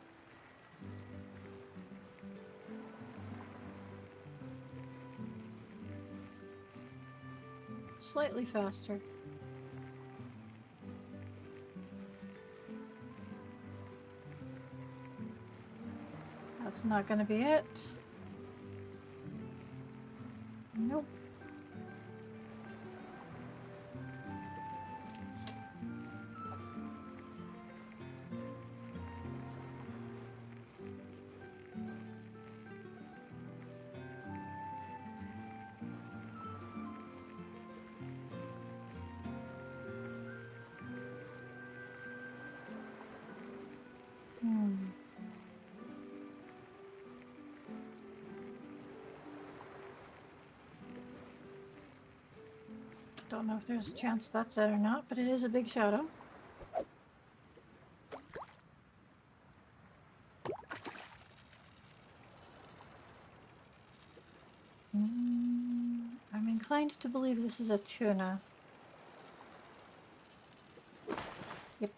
Slightly faster. That's not going to be it. Nope. Don't know if there's a chance that's it or not, but it is a big shadow. I'm inclined to believe this is a tuna. Yep.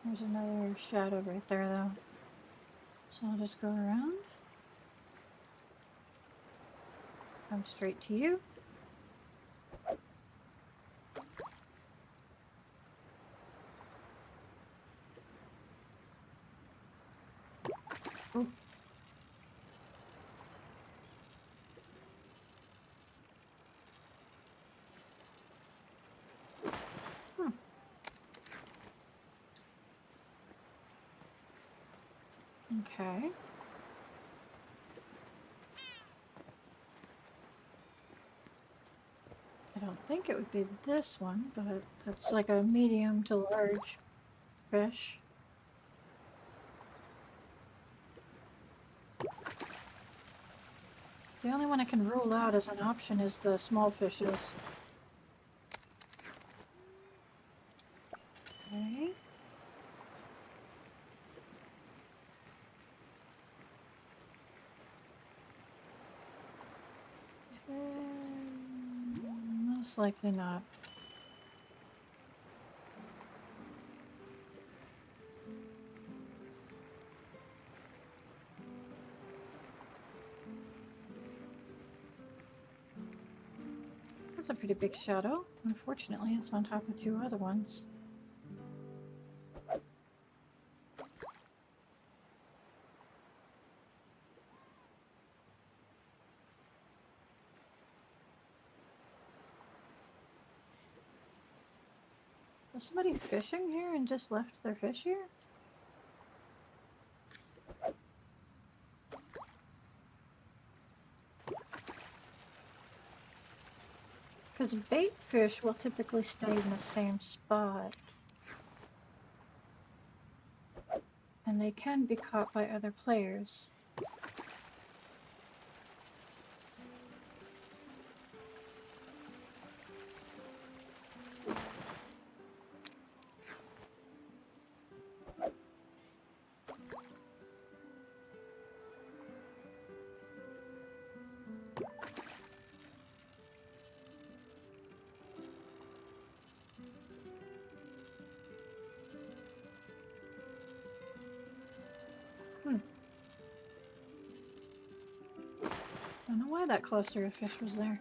There's another shadow right there, though. So I'll just go around. Come straight to you. Oh. Okay. I don't think it would be this one, but that's like a medium to large fish. The only one I can rule out as an option is the small fishes. Okay. Most likely not. That's a pretty big shadow. Unfortunately, it's on top of two other ones. Was somebody fishing here and just left their fish here? Because bait fish will typically stay in the same spot. And they can be caught by other players. why that cluster of fish was there.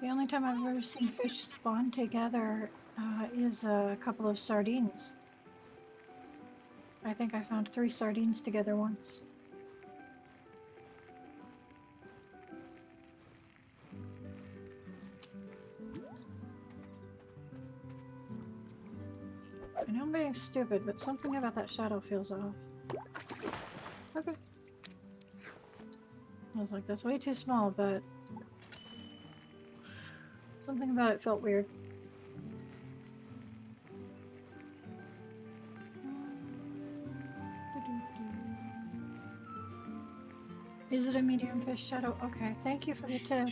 The only time I've ever seen fish spawn together is a couple of sardines. I think I found 3 sardines together once. I know I'm being stupid, but something about that shadow feels off. Okay. I was like, that's way too small, but something about it felt weird. Is it a medium fish shadow? Okay, thank you for the tip.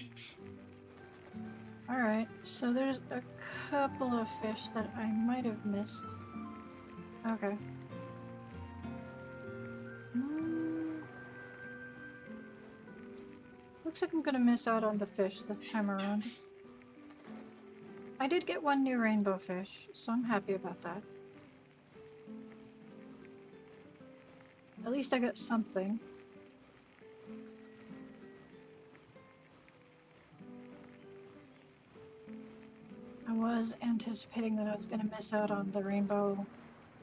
Alright, so there's a couple of fish that I might have missed. Okay. Looks like I'm gonna miss out on the fish this time around. I did get 1 new rainbow fish, so I'm happy about that. At least I got something. I was anticipating that I was gonna miss out on the rainbow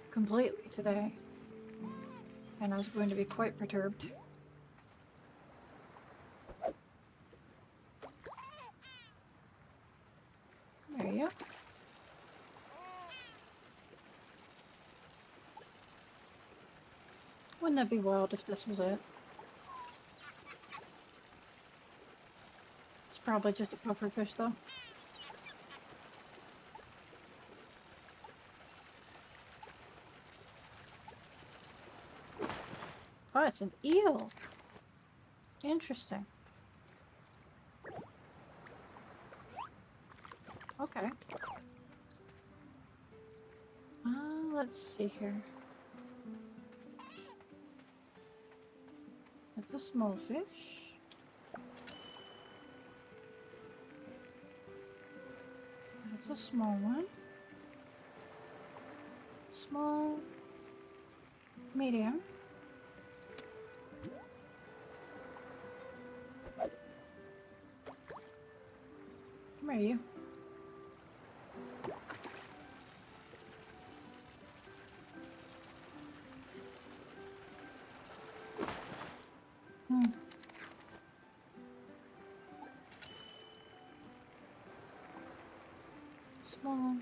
completely today, and I was going to be quite perturbed. There you go. Wouldn't that be wild if this was it? It's probably just a puffer fish though. Oh, it's an eel! Interesting. Okay. Let's see here. That's a small fish. That's a small one. Small. Medium. Come here, you. Small.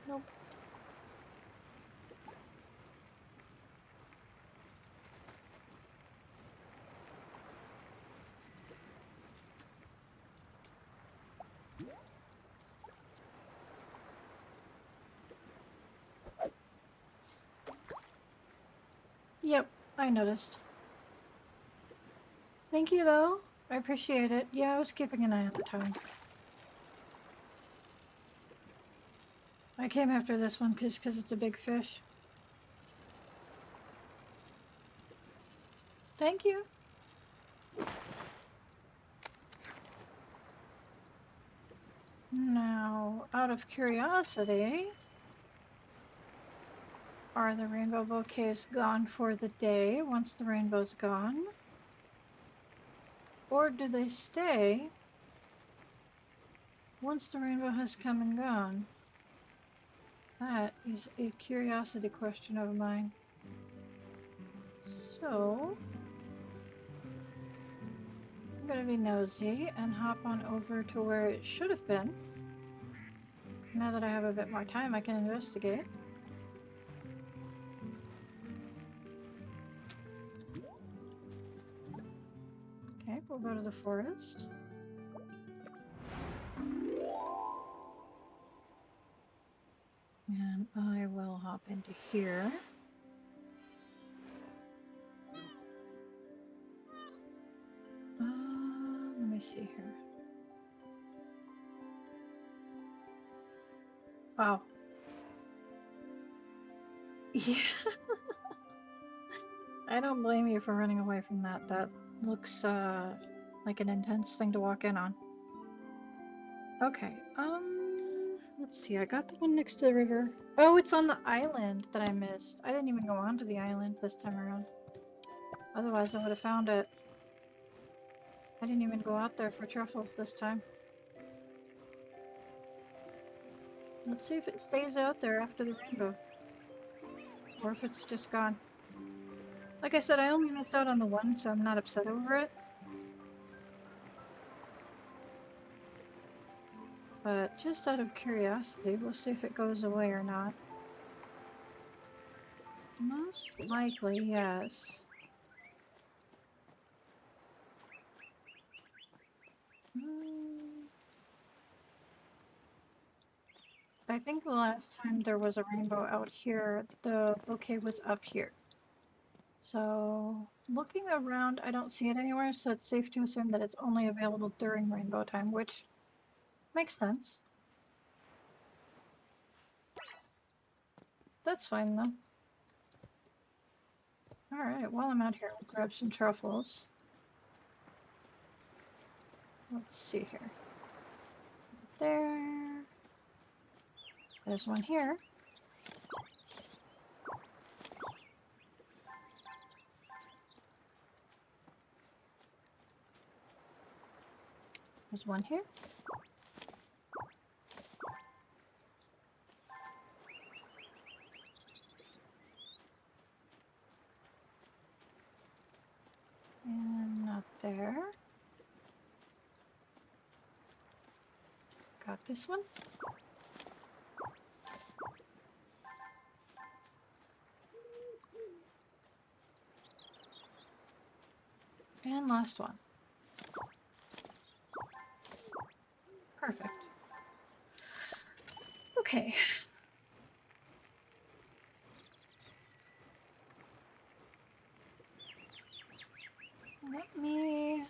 Nope. Yep, I noticed. Thank you though. I appreciate it. Yeah, I was keeping an eye on the time. I came after this one because it's a big fish. Thank you. Now, out of curiosity, are the rainbow bouquets gone for the day once the rainbow's gone? Or do they stay once the rainbow has come and gone? That is a curiosity question of mine. So, I'm gonna be nosy and hop on over to where it should have been. Now that I have a bit more time, I can investigate. Okay, we'll go to the forest. And I will hop into here. Let me see here. Wow. Yeah. I don't blame you for running away from that. That looks like an intense thing to walk in on. Okay, let's see. I got the one next to the river. Oh, it's on the island that I missed. I didn't even go onto the island this time around. Otherwise, I would have found it. I didn't even go out there for truffles this time. Let's see if it stays out there after the rainbow. Or if it's just gone. Like I said, I only missed out on the one, so I'm not upset over it. But just out of curiosity, we'll see if it goes away or not. Most likely, yes. I think the last time there was a rainbow out here, the bouquet was up here. So, looking around, I don't see it anywhere, so it's safe to assume that it's only available during rainbow time, which makes sense. That's fine, though. Alright, while I'm out here, I'll grab some truffles. Let's see here. There. There's one here. There's one here. And not there. Got this one. And last one. Perfect. Okay. Let me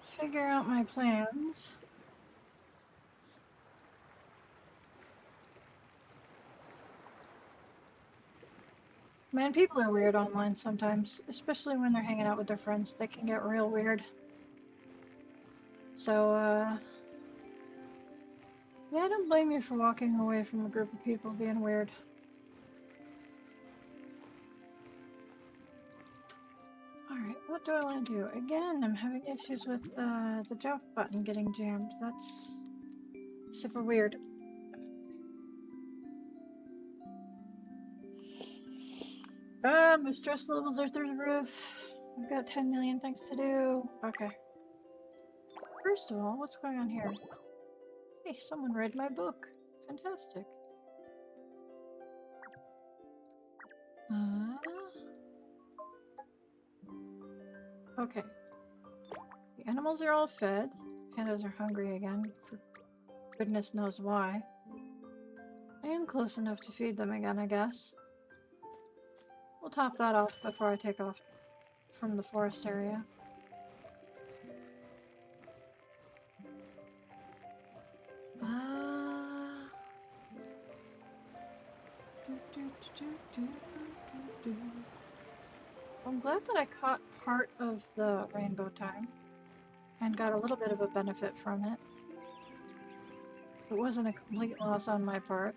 figure out my plans. Man, people are weird online sometimes, especially when they're hanging out with their friends. They can get real weird. So, yeah, I don't blame you for walking away from a group of people being weird. Alright, what do I want to do? Again, I'm having issues with the jump button getting jammed. That's super weird. My stress levels are through the roof. I've got 10 million things to do. Okay. First of all, what's going on here? Hey, someone read my book. Fantastic. Okay. The animals are all fed. Pandas are hungry again, for goodness knows why. I am close enough to feed them again, I guess. We'll top that off before I take off from the forest area. I'm glad that I caught part of the rainbow time and got a little bit of a benefit from it. It wasn't a complete loss on my part.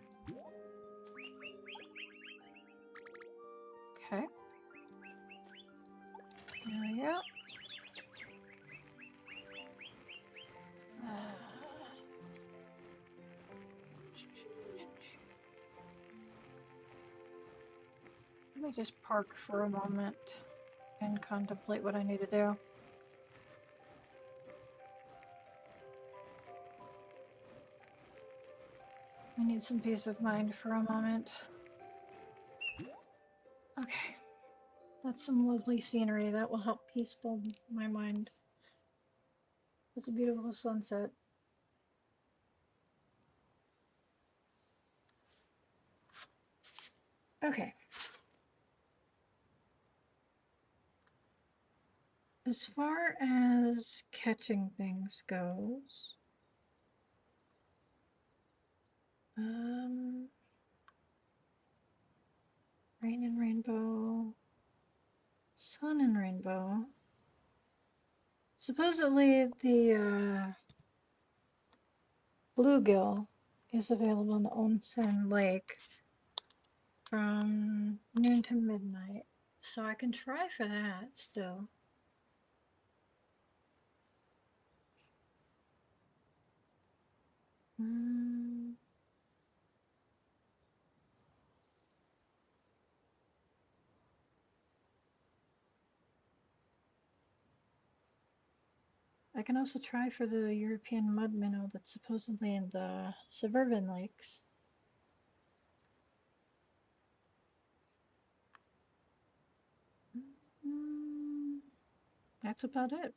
Okay. There we go. Let me just park for a moment and contemplate what I need to do. I need some peace of mind for a moment. Okay. That's some lovely scenery that will help peaceful my mind. It's a beautiful sunset. Okay. As far as catching things goes, rain and rainbow, sun and rainbow. Supposedly the bluegill is available in the onsen lake from noon to midnight. So I can try for that still. Mm, I can also try for the European mud minnow that's supposedly in the suburban lakes. Mm, that's about it.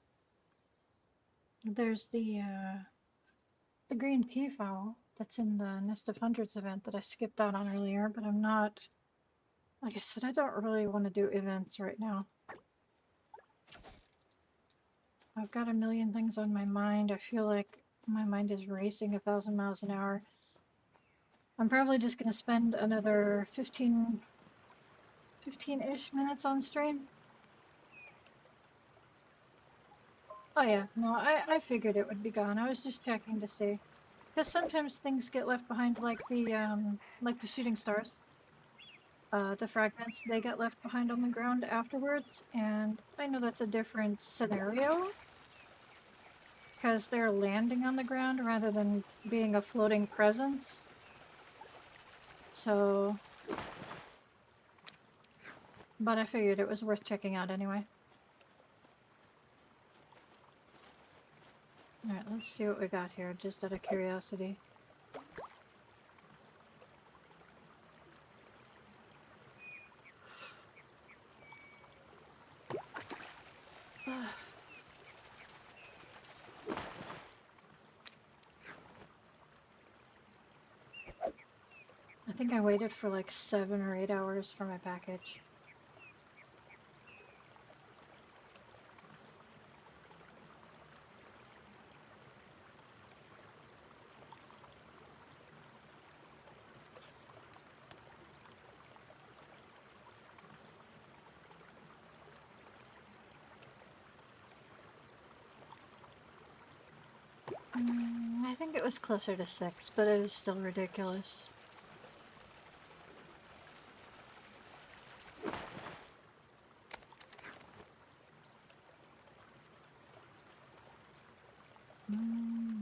There's the green peafowl that's in the Nest of Hundreds event that I skipped out on earlier, but I'm not, like I said, I don't really want to do events right now. I've got a million things on my mind. I feel like my mind is racing 1,000 miles an hour. I'm probably just going to spend another 15-ish minutes on stream. Oh yeah, no, I figured it would be gone. I was just checking to see. Because sometimes things get left behind like the shooting stars. The fragments, they get left behind on the ground afterwards, and I know that's a different scenario because they're landing on the ground rather than being a floating presence. So, but I figured it was worth checking out anyway. Alright, let's see what we got here, just out of curiosity. I think I waited for like 7 or 8 hours for my package. I think it was closer to 6, but it was still ridiculous.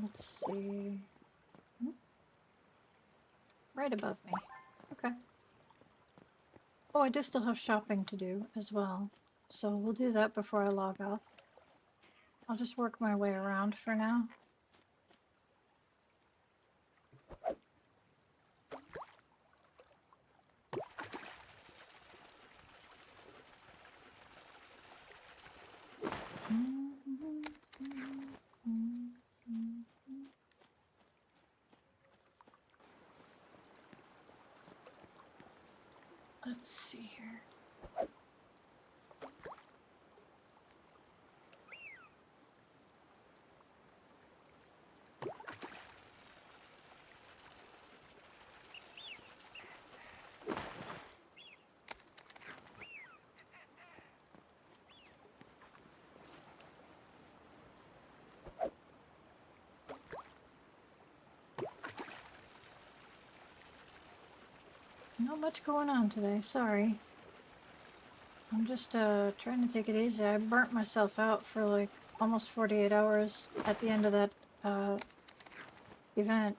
Let's see. Right above me. Okay. Oh, I do still have shopping to do as well. So we'll do that before I log off. I'll just work my way around for now. Let's see here. Not much going on today, sorry. I'm just trying to take it easy. I burnt myself out for like almost 48 hours at the end of that event.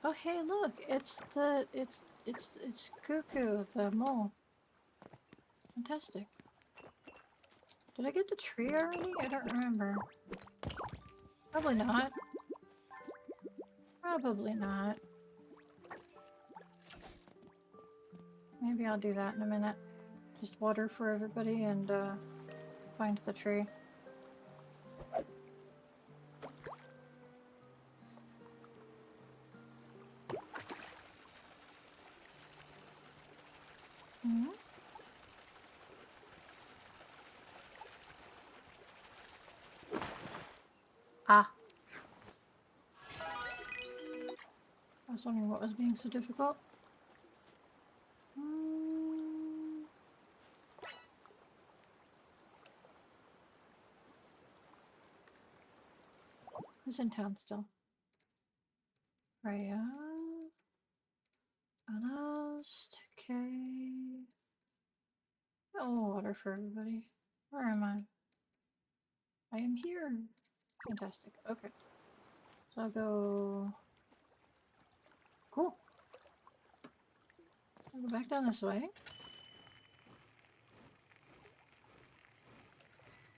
Oh hey, look, it's Cuckoo, the mole. Fantastic. Did I get the tree already? I don't remember. Probably not. Probably not. Maybe I'll do that in a minute. Just water for everybody and find the tree. Hmm? Ah. I was wondering what was being so difficult. Who's in town still? Raya. Almost. Okay. Oh, water for everybody. Where am I? I am here. Fantastic. Okay. So I'll go. Cool. I'll go back down this way.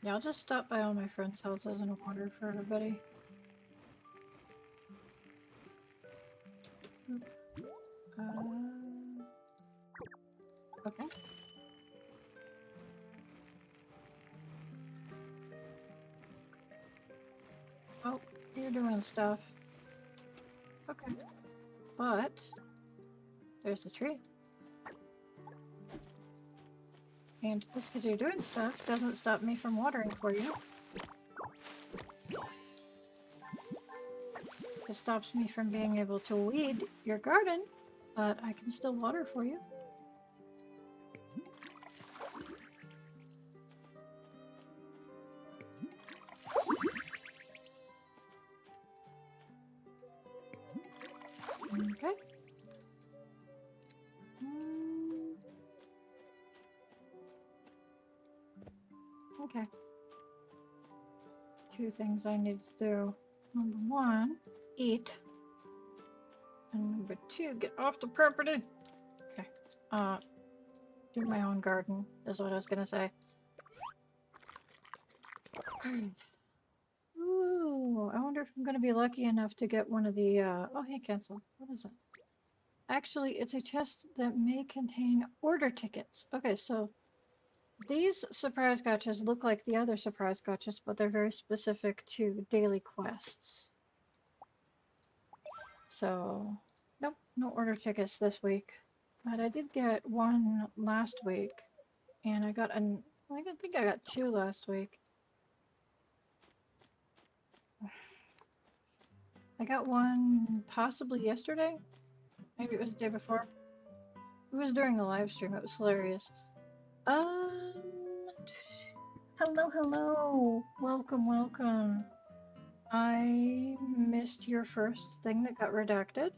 Yeah, I'll just stop by all my friends' houses and water for everybody. Oop. Okay. Oh, you're doing stuff. Okay. But there's the tree. And just because you're doing stuff doesn't stop me from watering for you. It stops me from being able to weed your garden, but I can still water for you. Okay. Okay. Two things I need to do. Number one, eat. And number two, get off the property. Okay. Do my own garden is what I was gonna say. Ooh, I wonder if I'm gonna be lucky enough to get one of the, oh, hey, cancel. What is it? Actually, it's a chest that may contain order tickets. Okay, so these surprise gotchas look like the other surprise gotchas, but they're very specific to daily quests. So, nope, no order tickets this week. But I did get one last week, and I got an, I think I got two last week. I got one possibly yesterday. Maybe it was the day before. It was during a live stream. It was hilarious. Hello, hello. Welcome, welcome. I missed your first thing that got redacted.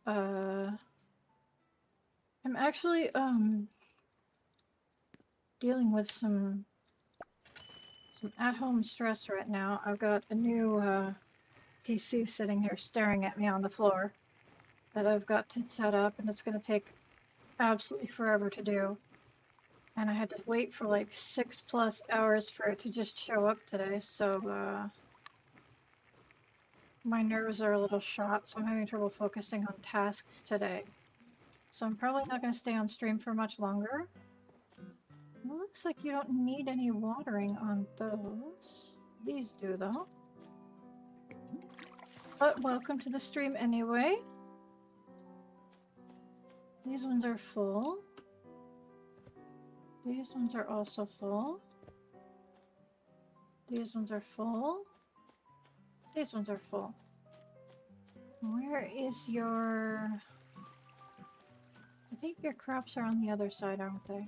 I'm actually, dealing with some at-home stress right now. I've got a new, PC sitting here staring at me on the floor that I've got to set up, and it's gonna take absolutely forever to do. And I had to wait for like 6+ hours for it to just show up today, so, my nerves are a little shot, so I'm having trouble focusing on tasks today. So I'm probably not going to stay on stream for much longer. It looks like you don't need any watering on those. These do, though. But welcome to the stream anyway. These ones are full. These ones are also full. These ones are full. These ones are full. Where is your... I think your crops are on the other side, aren't they?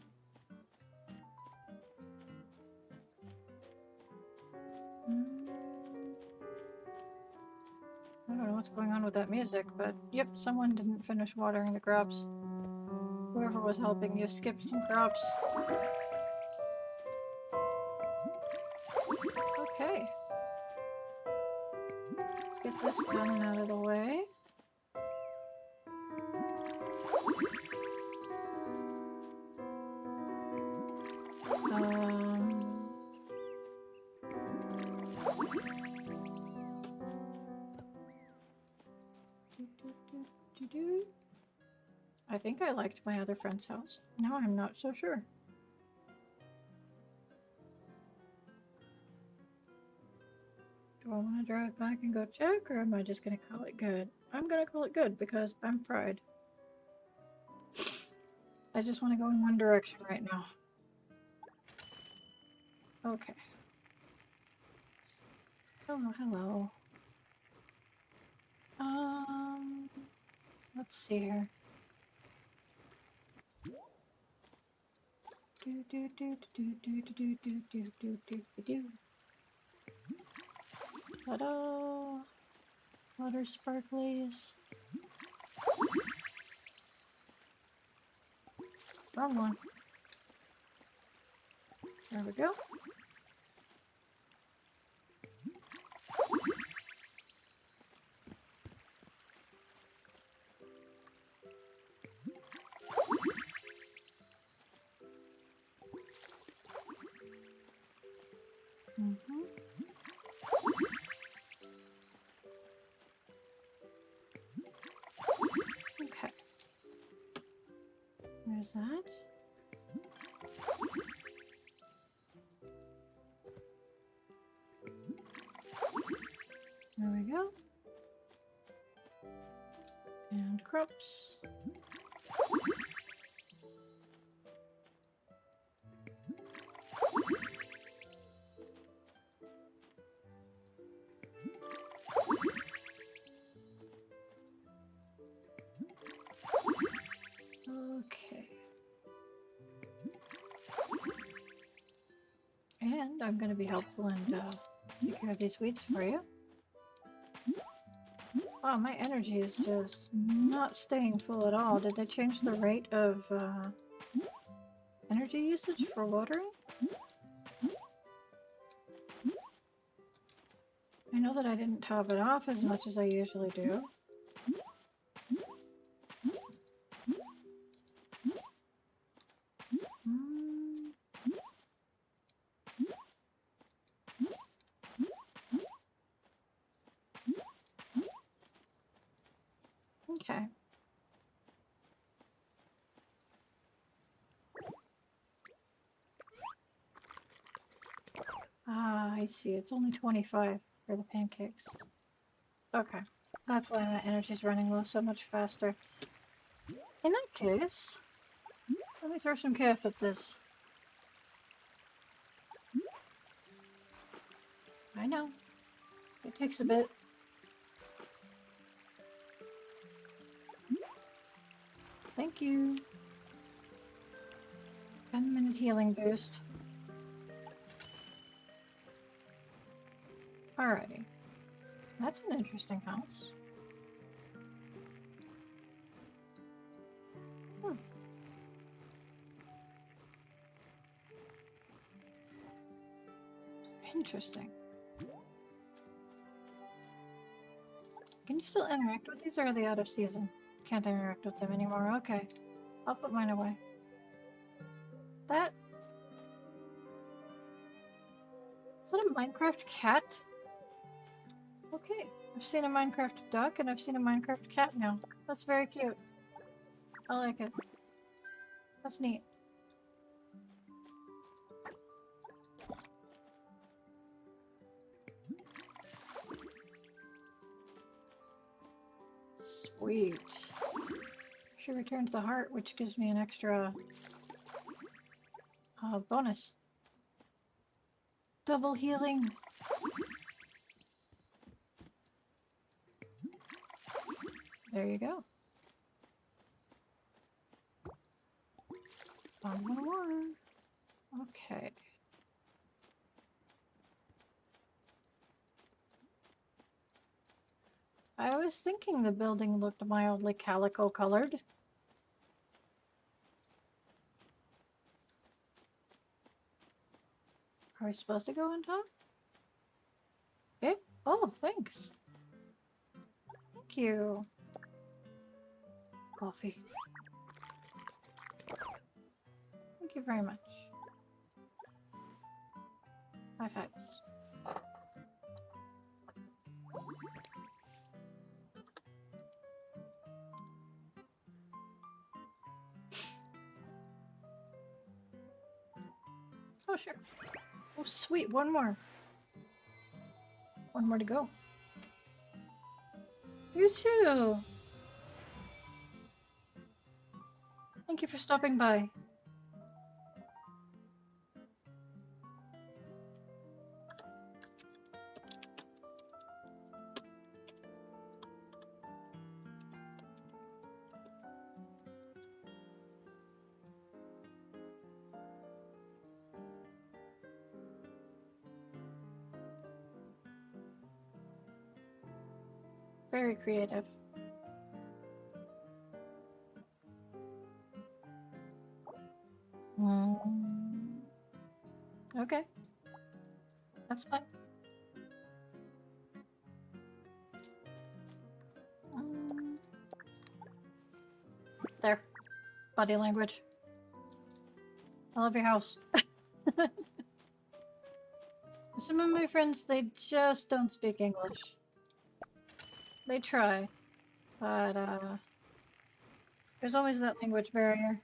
I don't know what's going on with that music, but yep, someone didn't finish watering the crops. Whoever was helping you skipped some crops. Okay. Let's get this done and out of the way. I think I liked my other friend's house. Now I'm not so sure. Do I want to drive back and go check, or am I just going to call it good? I'm going to call it good because I'm fried. I just want to go in one direction right now. Okay. Oh, hello. Let's see here. Do do do do do do do do do do do do. Ta-da! Water sparklies. Wrong one. There we go. Mm-hmm. Okay. There's that. There we go. And crops. Okay. And I'm going to be helpful and take care of these weeds for you. Wow, my energy is just not staying full at all. Did they change the rate of energy usage for watering? I know that I didn't top it off as much as I usually do. Mm. Okay. Ah, I see. It's only 25 for the pancakes. Okay. That's why my energy's running low so much faster. In that case, let me throw some calf at this. I know. It takes a bit. Thank you. 10-minute healing boost. Alrighty. That's an interesting house. Hmm. Interesting. Can you still interact with these, or are they out of season? Can't interact with them anymore. Okay. I'll put mine away. Is that a Minecraft cat? Okay. I've seen a Minecraft duck, and I've seen a Minecraft cat now. That's very cute. I like it. That's neat. Sweet. She returns the heart, which gives me an extra bonus. Double healing. There you go. 111. Okay. I was thinking the building looked mildly calico colored. Are we supposed to go on top? Eh? Oh, thanks. Thank you. Coffee. Thank you very much. High fives. Oh, sure. Oh, sweet. One more. One more to go. You too. Thank you for stopping by. Very creative. Mm. Okay, that's fine. Mm. There. Body language. I love your house. Some of my friends, they just don't speak English. They try, but there's always that language barrier.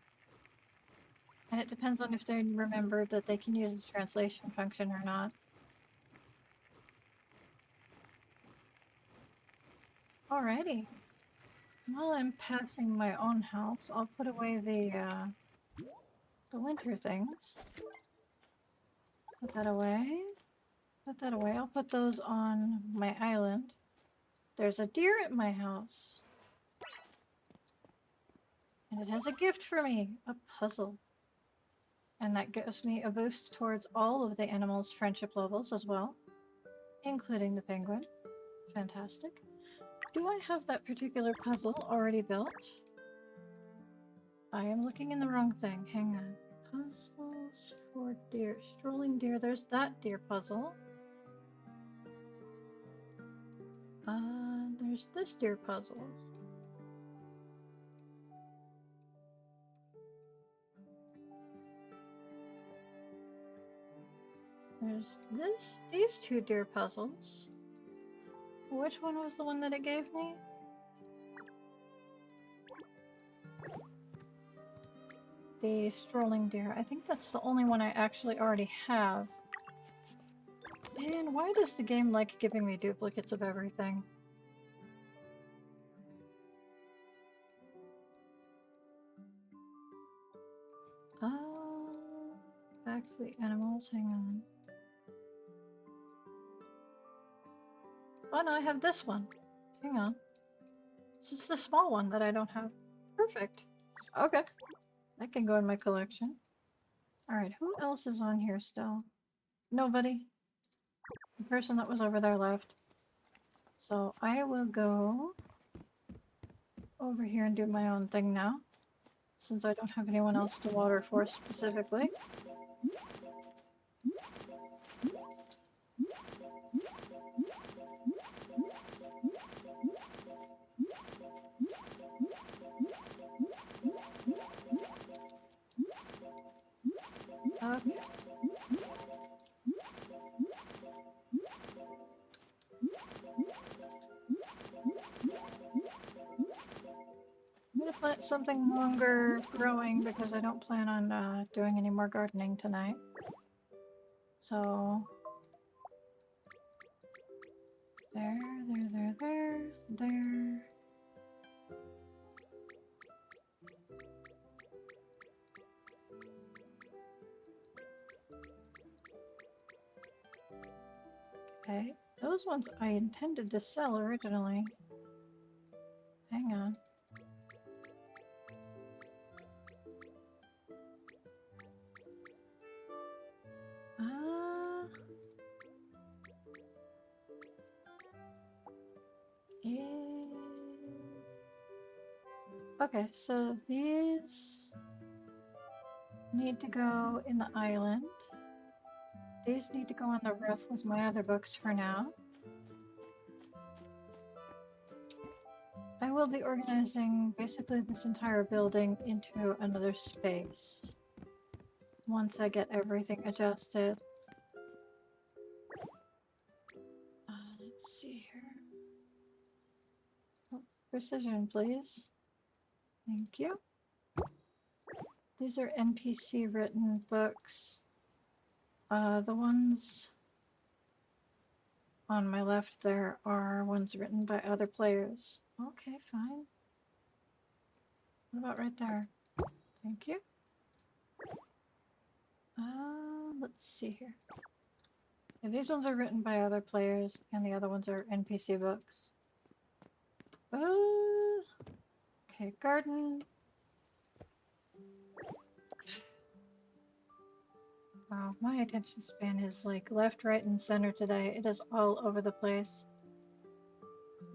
And it depends on if they remember that they can use the translation function or not. Alrighty. While I'm passing my own house, I'll put away the winter things. Put that away. Put that away. I'll put those on my island. There's a deer at my house. And it has a gift for me, a puzzle. And that gives me a boost towards all of the animals' friendship levels as well, including the penguin. Fantastic. Do I have that particular puzzle already built? I am looking in the wrong thing. Hang on. Puzzles for deer. Strolling deer. There's that deer puzzle. There's this deer puzzle. There's these two deer puzzles. Which one was the one that it gave me? The strolling deer. I think that's the only one I actually already have. And why does the game like giving me duplicates of everything? Back to the animals. Hang on. Oh no, I have this one. Hang on. This is the small one that I don't have. Perfect. Okay. That can go in my collection. Alright, who else is on here still? Nobody. The person that was over there left. So I will go over here and do my own thing now, since I don't have anyone else to water for specifically. Okay. I'm gonna plant something longer growing because I don't plan on doing any more gardening tonight. So there. Okay, those ones I intended to sell originally. Hang on. Okay, so these need to go in the island. These need to go on the roof with my other books for now. I will be organizing basically this entire building into another space once I get everything adjusted. Let's see here. Oh, precision, please. Thank you. These are NPC written books. The ones on my left there are ones written by other players. Okay, fine. What about right there? Thank you. Let's see here. Yeah, these ones are written by other players, and the other ones are NPC books. Okay, garden. Wow, my attention span is like left, right, and center today. It is all over the place.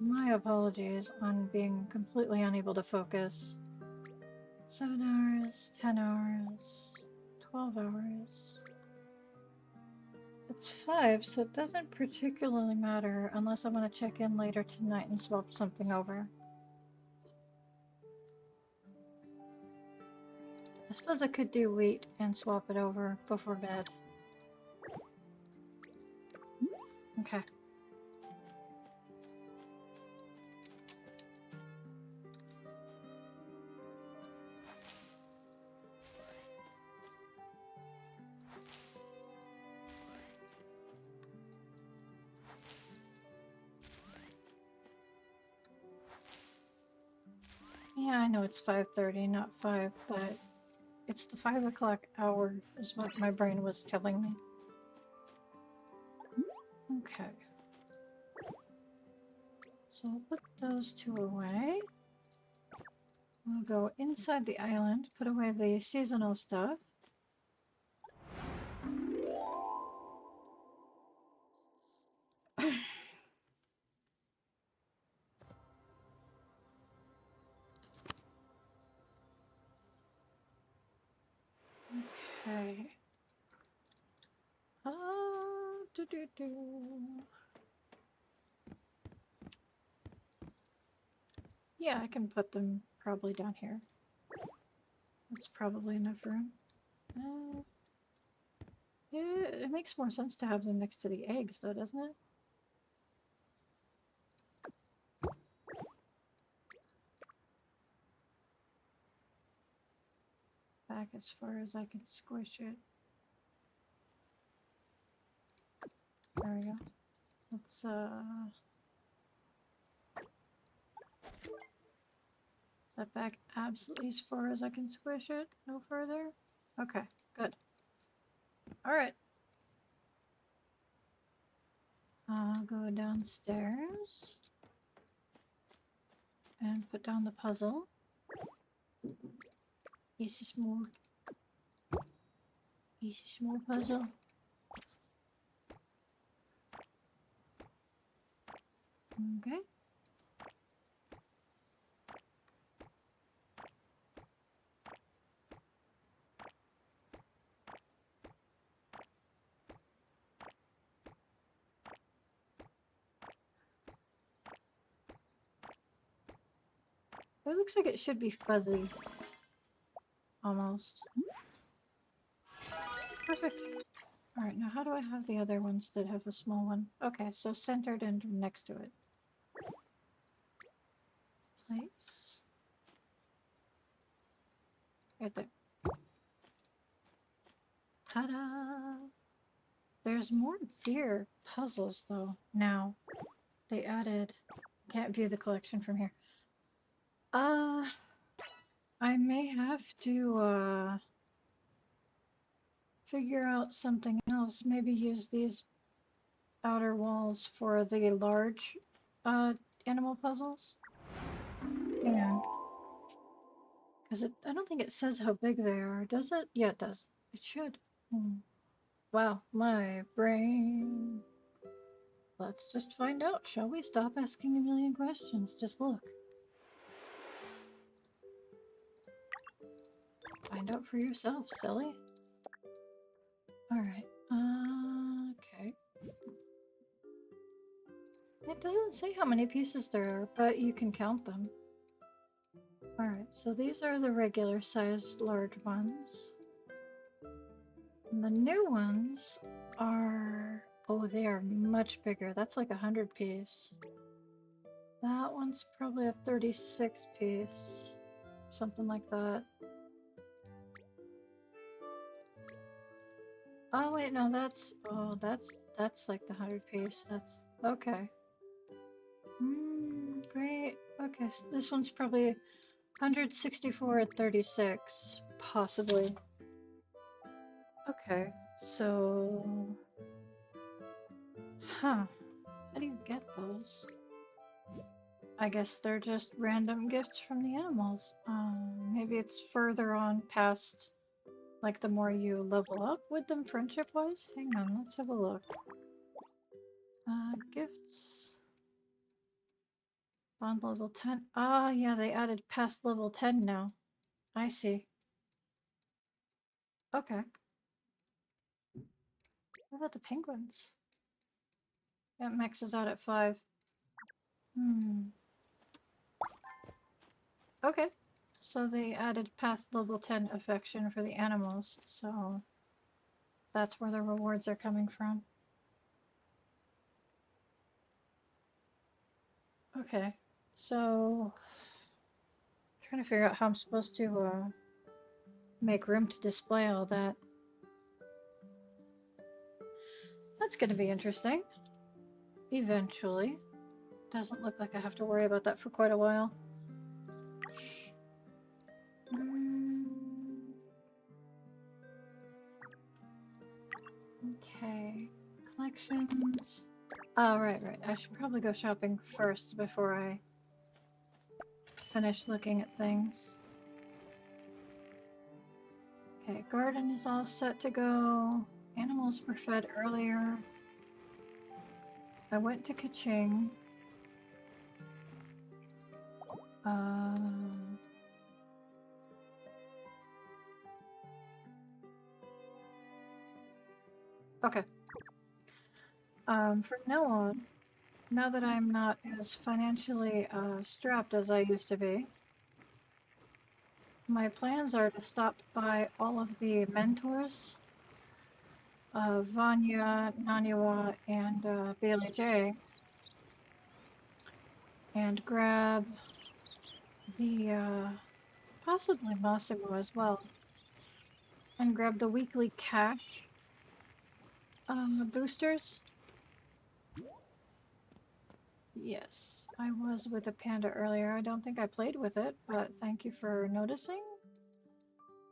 My apologies on being completely unable to focus. 7 hours, 10 hours, 12 hours. It's 5, so it doesn't particularly matter unless I want to check in later tonight and swap something over. I suppose I could do wheat and swap it over before bed. Okay. Yeah, I know it's 5:30, not 5, but it's the 5 o'clock hour is what my brain was telling me. Okay. So I'll put those two away. We'll go inside the island, put away the seasonal stuff. Okay. Do. Yeah, I can put them probably down here. That's probably enough room. It makes more sense to have them next to the eggs, though, doesn't it? Back as far as I can squish it. There we go. Let's, is that back absolutely as far as I can squish it? No further? Okay, good. Alright. I'll go downstairs and put down the puzzle. Easy small puzzle. Okay. It looks like it should be fuzzy. Almost. Perfect. Alright, now how do I have the other ones that have a small one? Okay, so centered and next to it. Place. Right there. Ta-da! There's more beer puzzles, though, now. They added... Can't view the collection from here. I may have to, figure out something else. Maybe use these outer walls for the large, animal puzzles. Hang on. Because I don't think it says how big they are, does it? Yeah, it does. It should. Wow, my brain. Let's just find out, shall we? Stop asking a million questions. Just look. Find out for yourself, silly. Alright. Okay. It doesn't say how many pieces there are, but you can count them. Alright, so these are the regular sized large ones. And the new ones are... Oh, they are much bigger. That's like 100 piece. That one's probably a 36 piece. Something like that. Oh wait, no, that's... Oh, that's like the 100 piece. That's... Okay. Great. Okay, so this one's probably 164 at 36. Possibly. Okay, so... Huh. How do you get those? I guess they're just random gifts from the animals. Maybe it's further on past, like, the more you level up with them friendship-wise? Hang on, let's have a look. Gifts. Bond level 10. Ah, yeah, they added past level 10 now. I see. Okay. What about the penguins? It maxes out at 5. Hmm. Okay. So they added past level 10 affection for the animals, so that's where the rewards are coming from. Okay. So trying to figure out how I'm supposed to make room to display all that. That's going to be interesting. Eventually. Doesn't look like I have to worry about that for quite a while. Okay. Collections. Oh, right. I should probably go shopping first before I finish looking at things. Okay, garden is all set to go. Animals were fed earlier. I went to Kaching. Okay. From now on, now that I'm not as financially strapped as I used to be, my plans are to stop by all of the mentors, Vanya, Naniwa, and Bailey J, and grab the possibly Massimo as well, and grab the weekly cash boosters. Yes, I was with a panda earlier. I don't think I played with it, but thank you for noticing.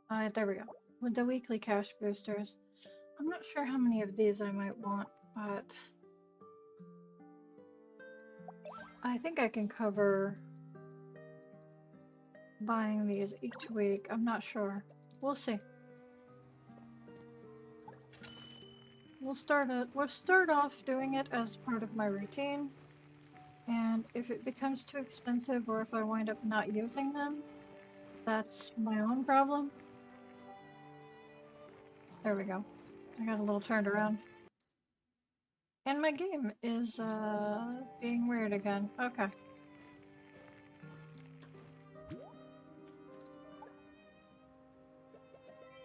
There we go. With the weekly cash boosters. I'm not sure how many of these I might want, but I think I can cover buying these each week. I'm not sure. We'll see. We'll start off doing it as part of my routine, and if it becomes too expensive or if I wind up not using them, that's my own problem. There we go. I got a little turned around. And my game is being weird again. Okay.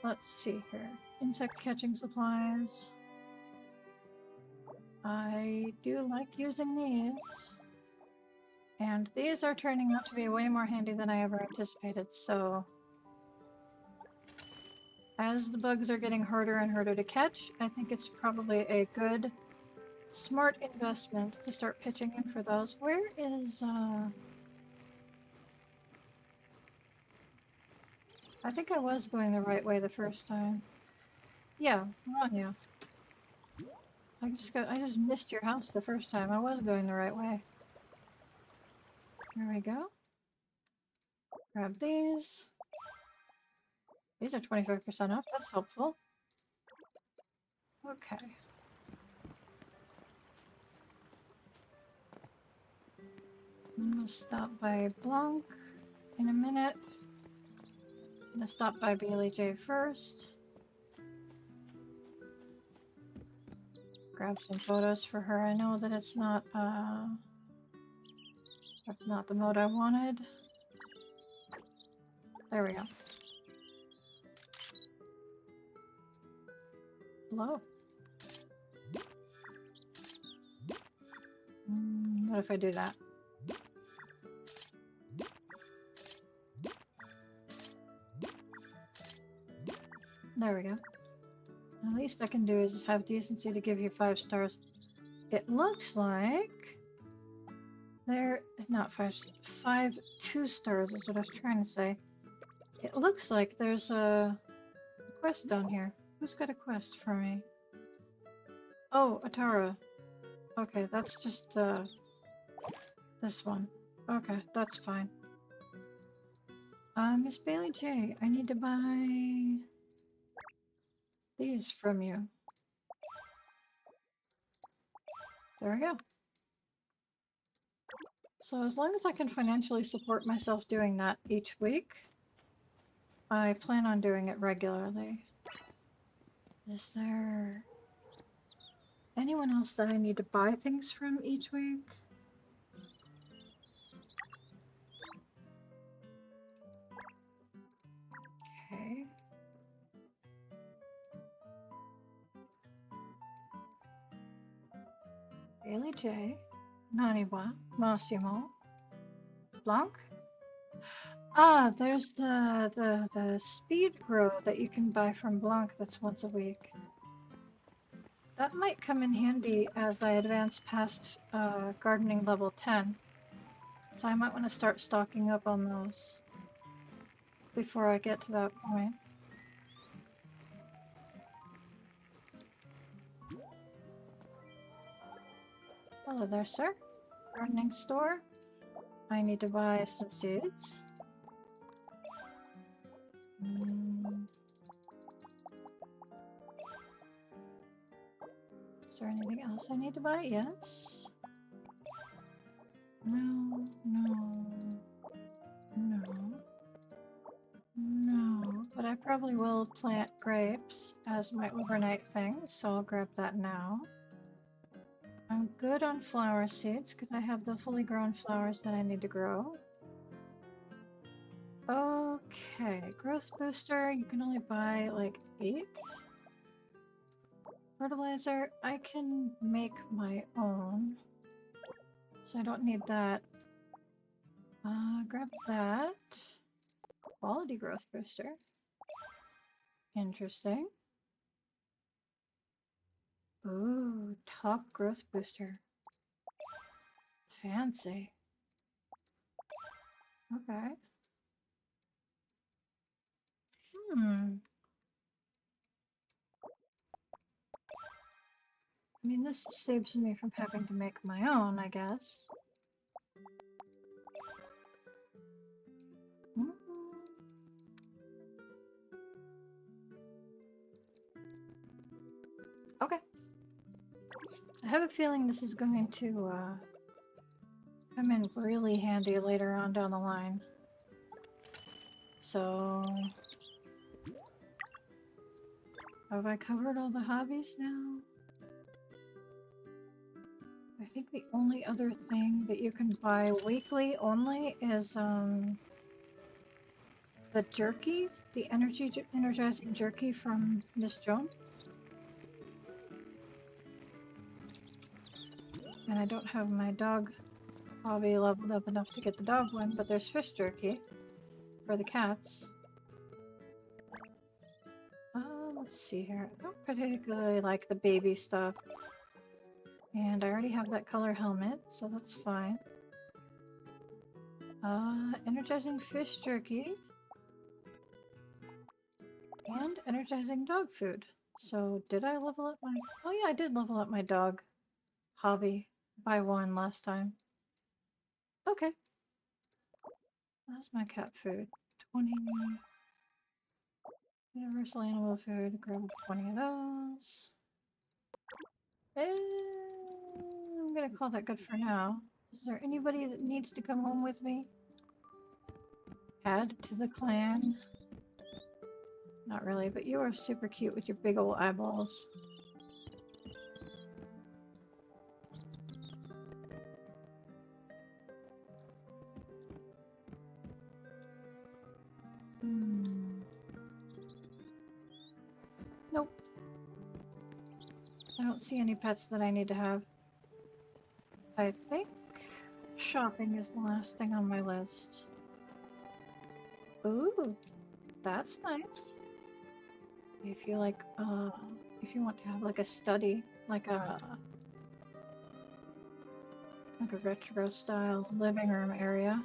Let's see here. Insect catching supplies. I do like using these. And these are turning out to be way more handy than I ever anticipated, so as the bugs are getting harder and harder to catch, I think it's probably a good, smart investment to start pitching in for those. Where is, I think I was going the right way the first time. Yeah, Rania. I just missed your house the first time. I was going the right way. There we go. Grab these. These are 25% off. That's helpful. Okay. I'm gonna stop by Blanc in a minute. I'm gonna stop by Bailey J first. Grab some photos for her. I know that it's not, that's not the mode I wanted. There we go. Hello. What if I do that? There we go. The least I can do is have decency to give you 5 stars. It looks like there, not 5, 2 stars is what I was trying to say. It looks like there's a quest down here. Who's got a quest for me? Oh, Atara. Okay, that's just this one. Okay, that's fine. Miss Bailey J, I need to buy these from you. There we go. So as long as I can financially support myself doing that each week, I plan on doing it regularly. Is there anyone else that I need to buy things from each week? Okay. Bailey J, Naniwa, Massimo, Blanc. Ah, there's the speed grow that you can buy from Blanc that's once a week. That might come in handy as I advance past gardening level 10. So I might want to start stocking up on those before I get to that point. Hello there, sir. Gardening store. I need to buy some seeds. Is there anything else I need to buy? Yes. No, no, no, no. But I probably will plant grapes as my overnight thing, so I'll grab that now. I'm good on flower seeds because I have the fully grown flowers that I need to grow. Okay, growth booster, you can only buy like 8. Fertilizer, I can make my own, so I don't need that. Grab that. Quality growth booster. Interesting. Ooh, top growth booster. Fancy. Okay. I mean, this saves me from having to make my own, I guess. Mm. Okay. I have a feeling this is going to come in really handy later on down the line. So, have I covered all the hobbies now? I think the only other thing that you can buy weekly only is the jerky, the energizing jerky from Miss Joan. And I don't have my dog hobby leveled up enough to get the dog one, but there's fish jerky for the cats. Let's see here. I don't particularly like the baby stuff. And I already have that color helmet, so that's fine. Energizing fish jerky. And energizing dog food. So did I level up my... Oh yeah, I did level up my dog hobby by 1 last time. Okay. That's my cat food. 20... Universal animal food. Grab 20 of those. I'm gonna call that good for now. Is there anybody that needs to come home with me? Add to the clan. Not really, but you are super cute with your big old eyeballs. Nope. I don't see any pets that I need to have. I think shopping is the last thing on my list. Ooh, that's nice. If you like, if you want to have like a study, like a retro style living room area.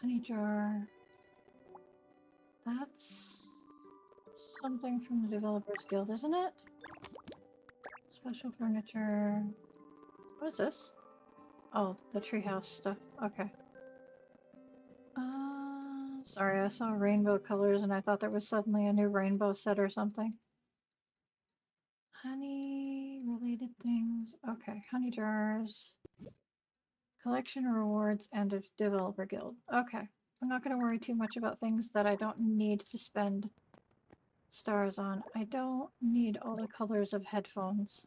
Honey jar. That's something from the Developers Guild, isn't it? Special furniture. What is this? Oh, the treehouse stuff. Okay. Sorry, I saw rainbow colors and I thought there was suddenly a new rainbow set or something. things. Okay, honey jars, collection rewards, and a developer guild. Okay, I'm not going to worry too much about things that I don't need to spend stars on. I don't need all the colors of headphones.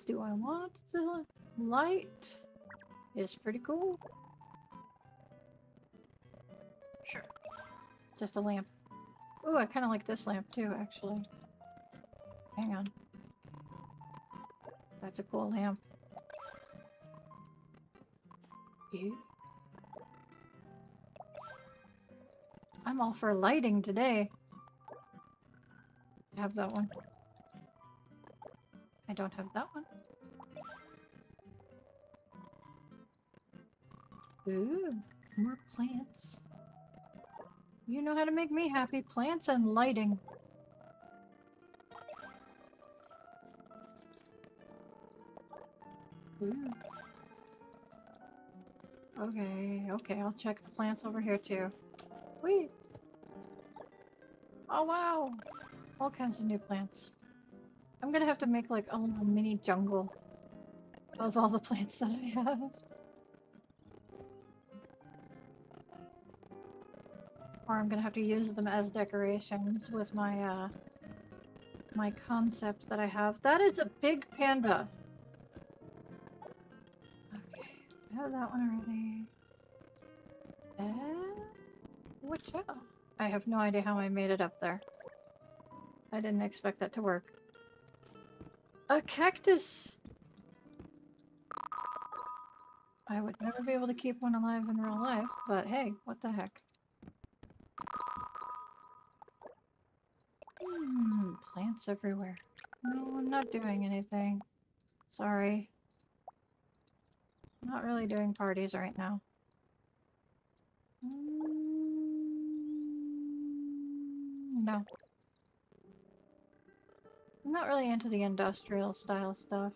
Do I want the light? It's pretty cool. Sure. Just a lamp. Ooh, I kind of like this lamp too, actually. Hang on. That's a cool lamp. Ew. I'm all for lighting today. I have that one. I don't have that one. Ooh, more plants. You know how to make me happy. Plants and lighting. Ooh. Okay, I'll check the plants over here too. Whee! Oh wow! All kinds of new plants. I'm gonna have to make like a little mini jungle of all the plants that I have. Or I'm gonna have to use them as decorations with my my concept that I have. That is a big panda! Okay, I have that one already. Watch out. I have no idea how I made it up there. I didn't expect that to work. A cactus! I would never be able to keep one alive in real life, but hey, what the heck. Plants everywhere. No, I'm not doing anything. Sorry. I'm not really doing parties right now. No. I'm not really into the industrial style stuff.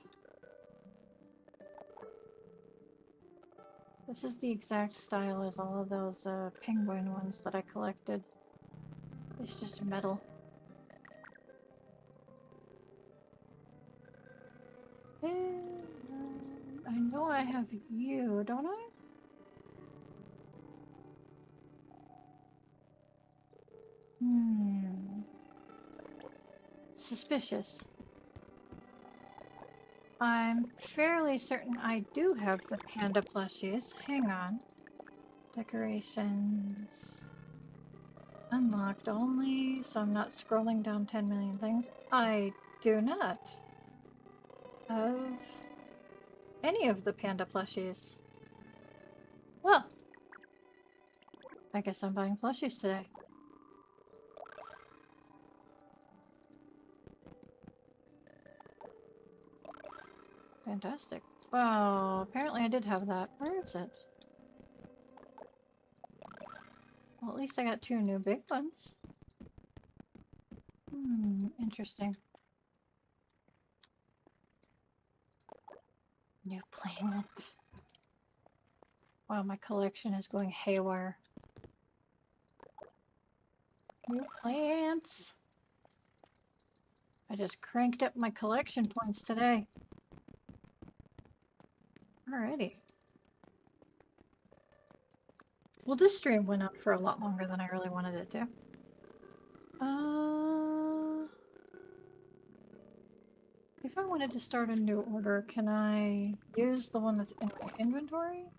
This is the exact style as all of those penguin ones that I collected. It's just metal. I know I have you, don't I? Suspicious. I'm fairly certain I do have the panda plushies. Hang on. Decorations. Unlocked only, so I'm not scrolling down 10 million things. I do not have any of the panda plushies. Well, I guess I'm buying plushies today. Fantastic. Well, apparently I did have that. Where is it? Well, at least I got 2 new big ones. Interesting. New plant. Wow, my collection is going haywire. New plants! I just cranked up my collection points today. Alrighty. Well, this stream went on for a lot longer than I really wanted it to. If I wanted to start a new order, can I use the one that's in my inventory?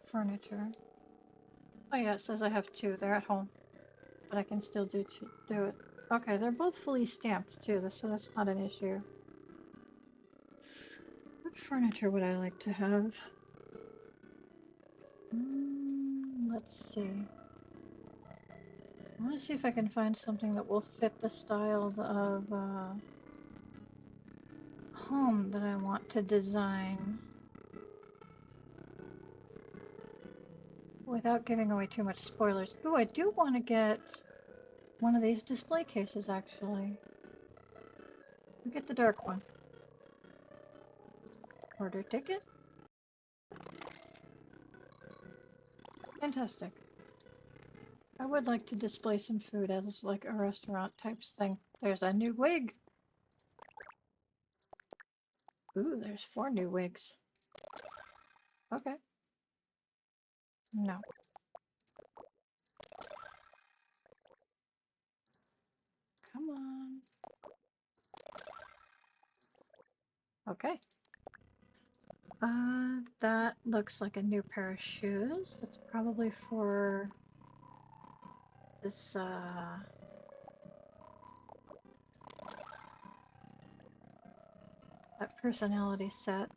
Furniture. Oh yeah, it says I have 2. They're at home. But I can still do it. Okay, they're both fully stamped too, so that's not an issue. What furniture would I like to have? Let's see. I want to see if I can find something that will fit the style of home that I want to design without giving away too much spoilers. Ooh, I do want to get one of these display cases, actually. I'll get the dark one. Order ticket. Fantastic. I would like to display some food as like a restaurant types thing. There's a new wig. Ooh, there's 4 new wigs. Okay. No. Come on. Okay. That looks like a new pair of shoes. That's probably for this, that personality set.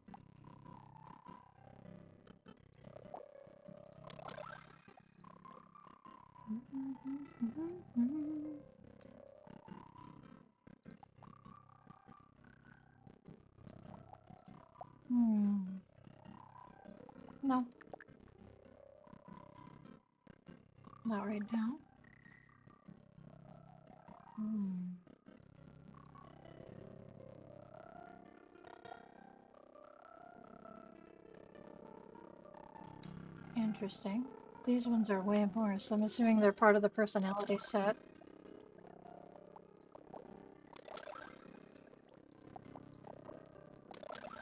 No. Not right now. Interesting. These ones are way more, so I'm assuming they're part of the personality set.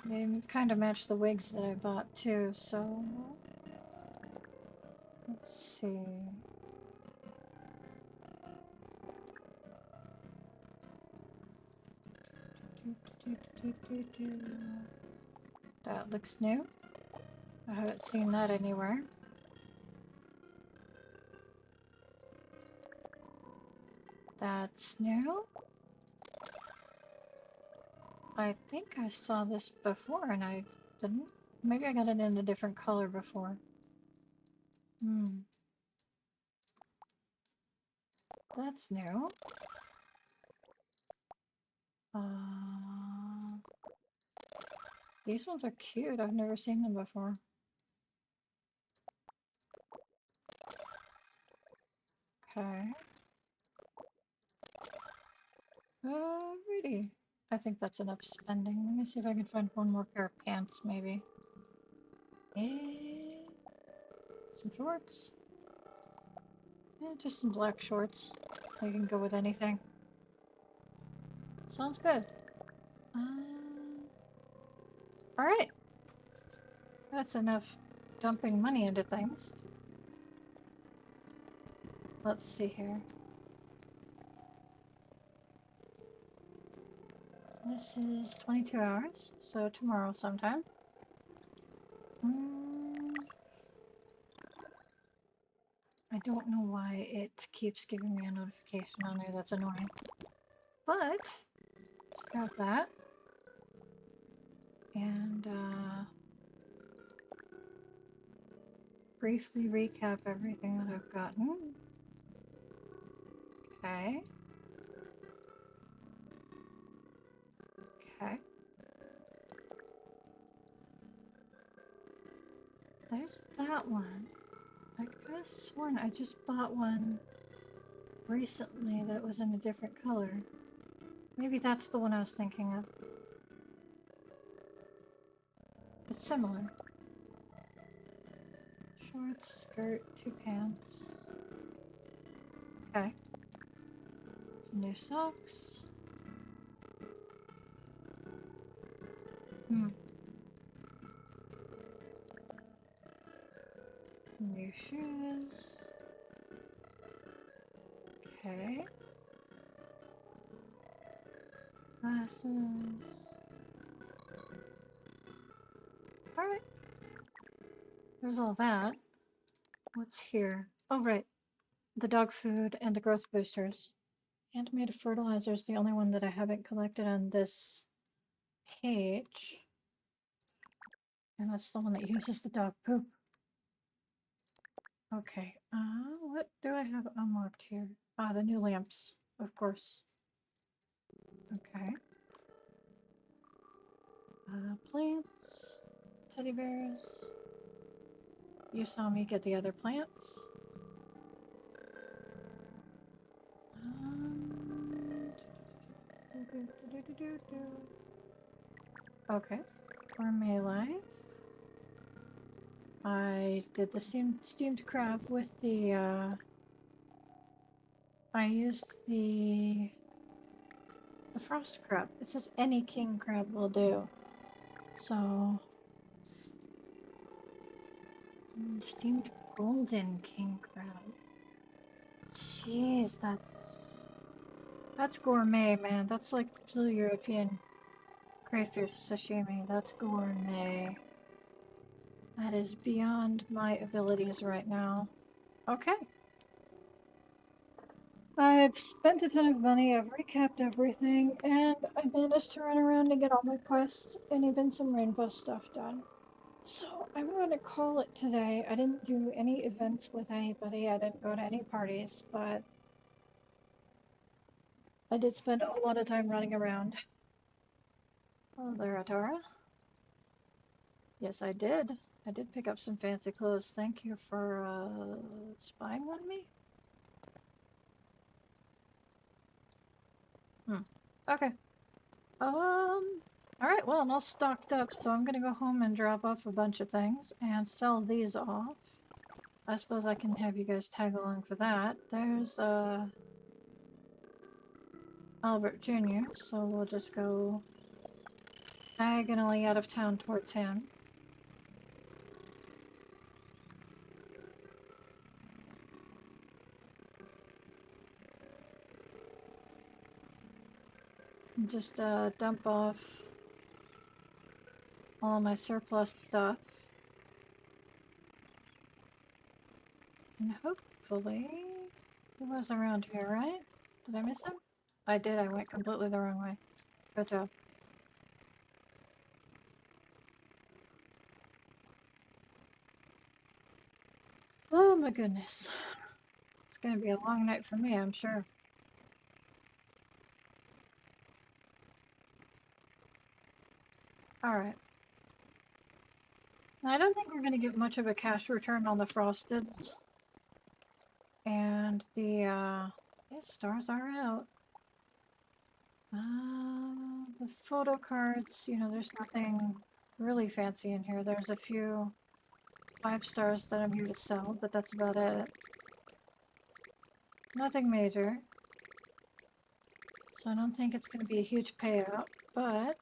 They kind of match the wigs that I bought too, so... Let's see... That looks new. I haven't seen that anywhere. That's new. I think I saw this before and I didn't. Maybe I got it in a different color before. That's new. These ones are cute. I've never seen them before. Okay. Alrighty. I think that's enough spending. Let me see if I can find one more pair of pants, maybe. Some shorts. Yeah, just some black shorts. They can go with anything. Sounds good. Alright. That's enough dumping money into things. Let's see here. This is 22 hours, so tomorrow sometime. I don't know why it keeps giving me a notification on there. That's annoying. But, let's grab that. And, briefly recap everything that I've gotten. Okay. Okay. There's that one. I could have sworn I just bought one recently that was in a different color. Maybe that's the one I was thinking of. It's similar. Shorts, skirt, 2 pants. Okay. Some new socks. New shoes. Okay. Glasses. Alright. There's all that. What's here? Oh, right. The dog food and the growth boosters. Animated fertilizer is the only one that I haven't collected on this page. And that's the one that uses the dog poop. Okay, what do I have unlocked here? Ah, the new lamps, of course. Okay. Plants, teddy bears. You saw me get the other plants. Okay, gourmet life. I did the steamed crab with the, I used the frost crab. It says any king crab will do. So, steamed golden king crab. Jeez, that's gourmet, man. That's like the European crayfish sashimi. That's gourmet. That is beyond my abilities right now. Okay. I've spent a ton of money, I've recapped everything, and I managed to run around and get all my quests and even some rainbow stuff done. So I'm going to call it today. I didn't do any events with anybody, I didn't go to any parties, but I did spend a lot of time running around. Oh, there, Atara. Yes, I did. I did pick up some fancy clothes. Thank you for spying on me. Okay. Alright, well, I'm all stocked up, so I'm gonna go home and drop off a bunch of things and sell these off. I suppose I can have you guys tag along for that. There's, Albert Jr., so we'll just go diagonally out of town towards him. And just, dump off all my surplus stuff. And hopefully, he was around here, right? Did I miss him? I did, I went completely the wrong way. Good job. Oh my goodness. It's gonna be a long night for me, I'm sure. Alright. I don't think we're gonna get much of a cash return on the frosteds. And the stars are out. The photo cards, you know, there's nothing really fancy in here. There's a few 5 stars that I'm here to sell, but that's about it. Nothing major. So I don't think it's going to be a huge payout, but...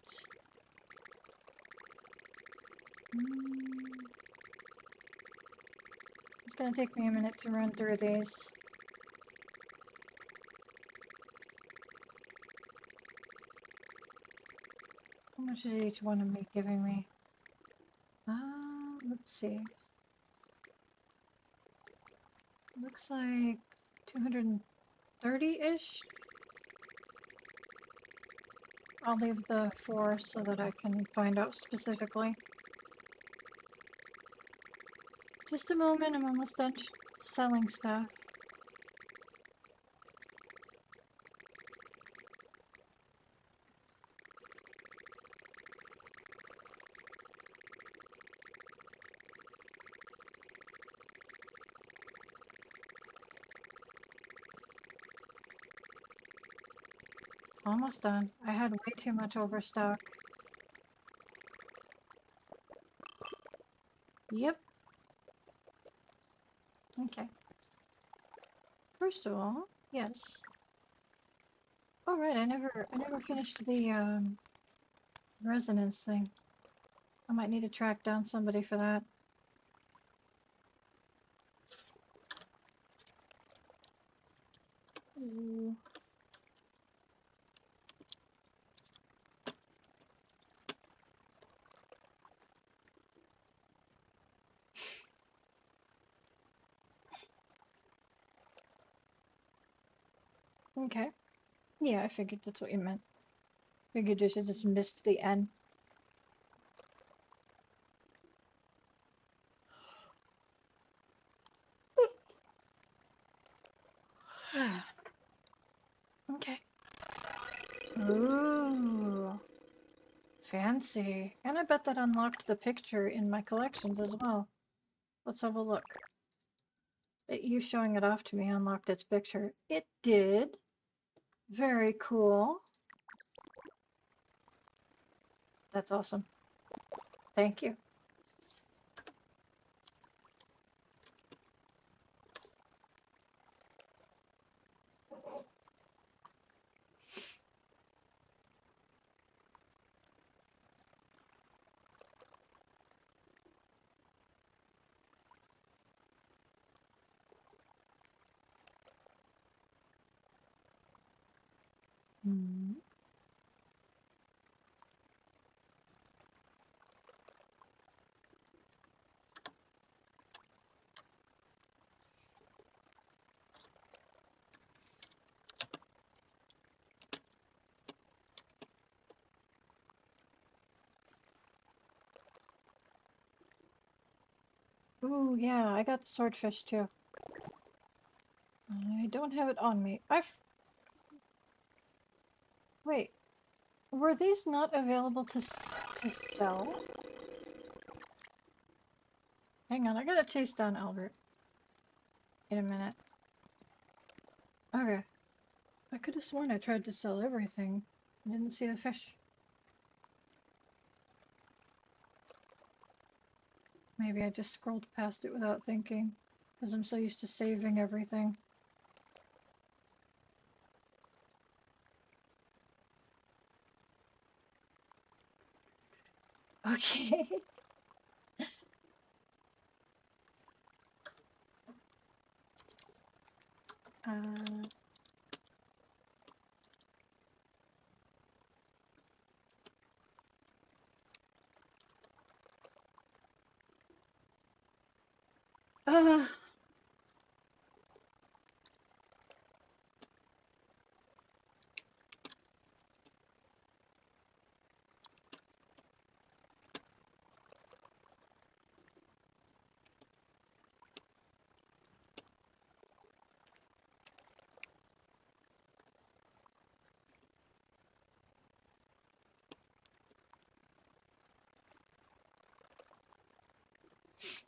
it's going to take me a minute to run through these. How much is each one of me giving me? Let's see. Looks like 230-ish. I'll leave the 4 so that I can find out specifically. Just a moment, I'm almost done selling stuff. Almost done. I had way too much overstock. Yep. Okay. First of all, yes. Oh right, I never finished the resonance thing. I might need to track down somebody for that. Ooh. Okay. Yeah, I figured that's what you meant. Figured you should just missed the N. Okay. Ooh. Fancy. And I bet that unlocked the picture in my collections as well. Let's have a look. You showing it off to me unlocked its picture. It did. Very cool. That's awesome. Thank you. Hmm. Ooh, yeah, I got the swordfish too. I don't have it on me. Wait, were these not available to sell? Hang on, I gotta chase down Albert in a minute. Okay. I could have sworn I tried to sell everything. I didn't see the fish. Maybe I just scrolled past it without thinking, because I'm so used to saving everything. Okay. uh, uh,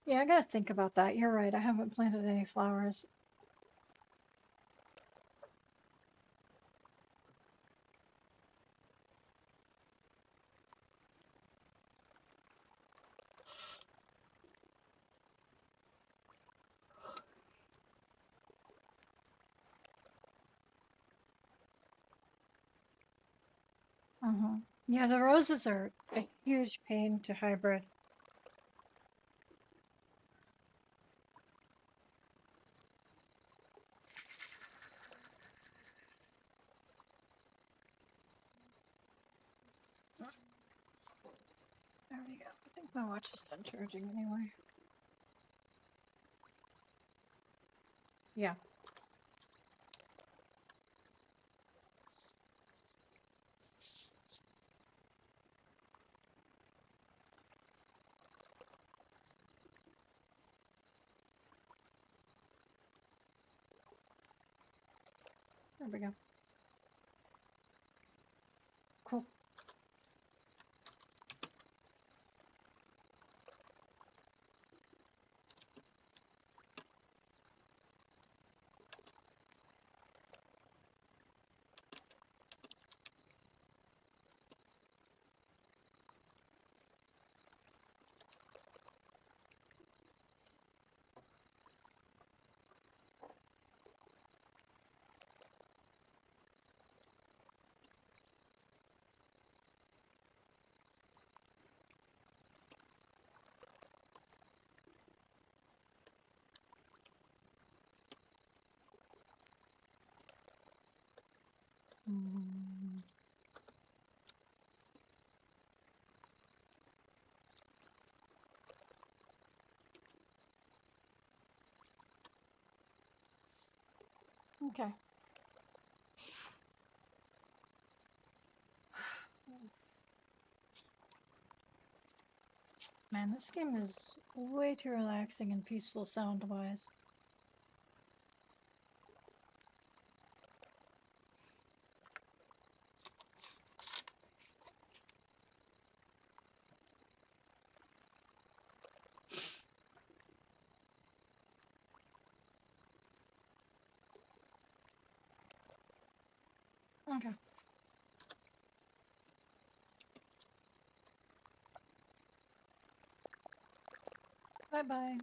yeah, I gotta think about that. You're right, I haven't planted any flowers. Yeah, the roses are a huge pain to hybrid. There we go. I think my watch is done charging anyway. Yeah. There we go. Cool. Mm, okay. Man, this game is way too relaxing and peaceful sound-wise. Okay. Bye-bye.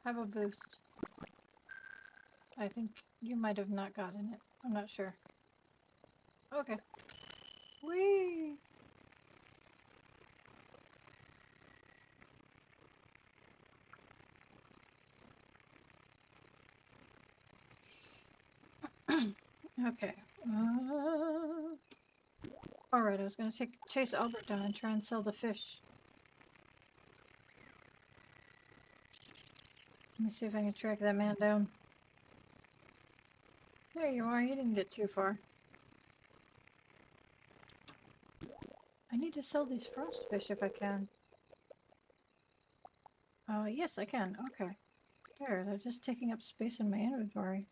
Have a boost. I think you might have not gotten it. I'm not sure. Okay. Whee! Okay. Alright, I was gonna chase Albert down and try and sell the fish. Let me see if I can track that man down. There you are, you didn't get too far. I need to sell these frost fish if I can. Yes I can, okay. There, they're just taking up space in my inventory.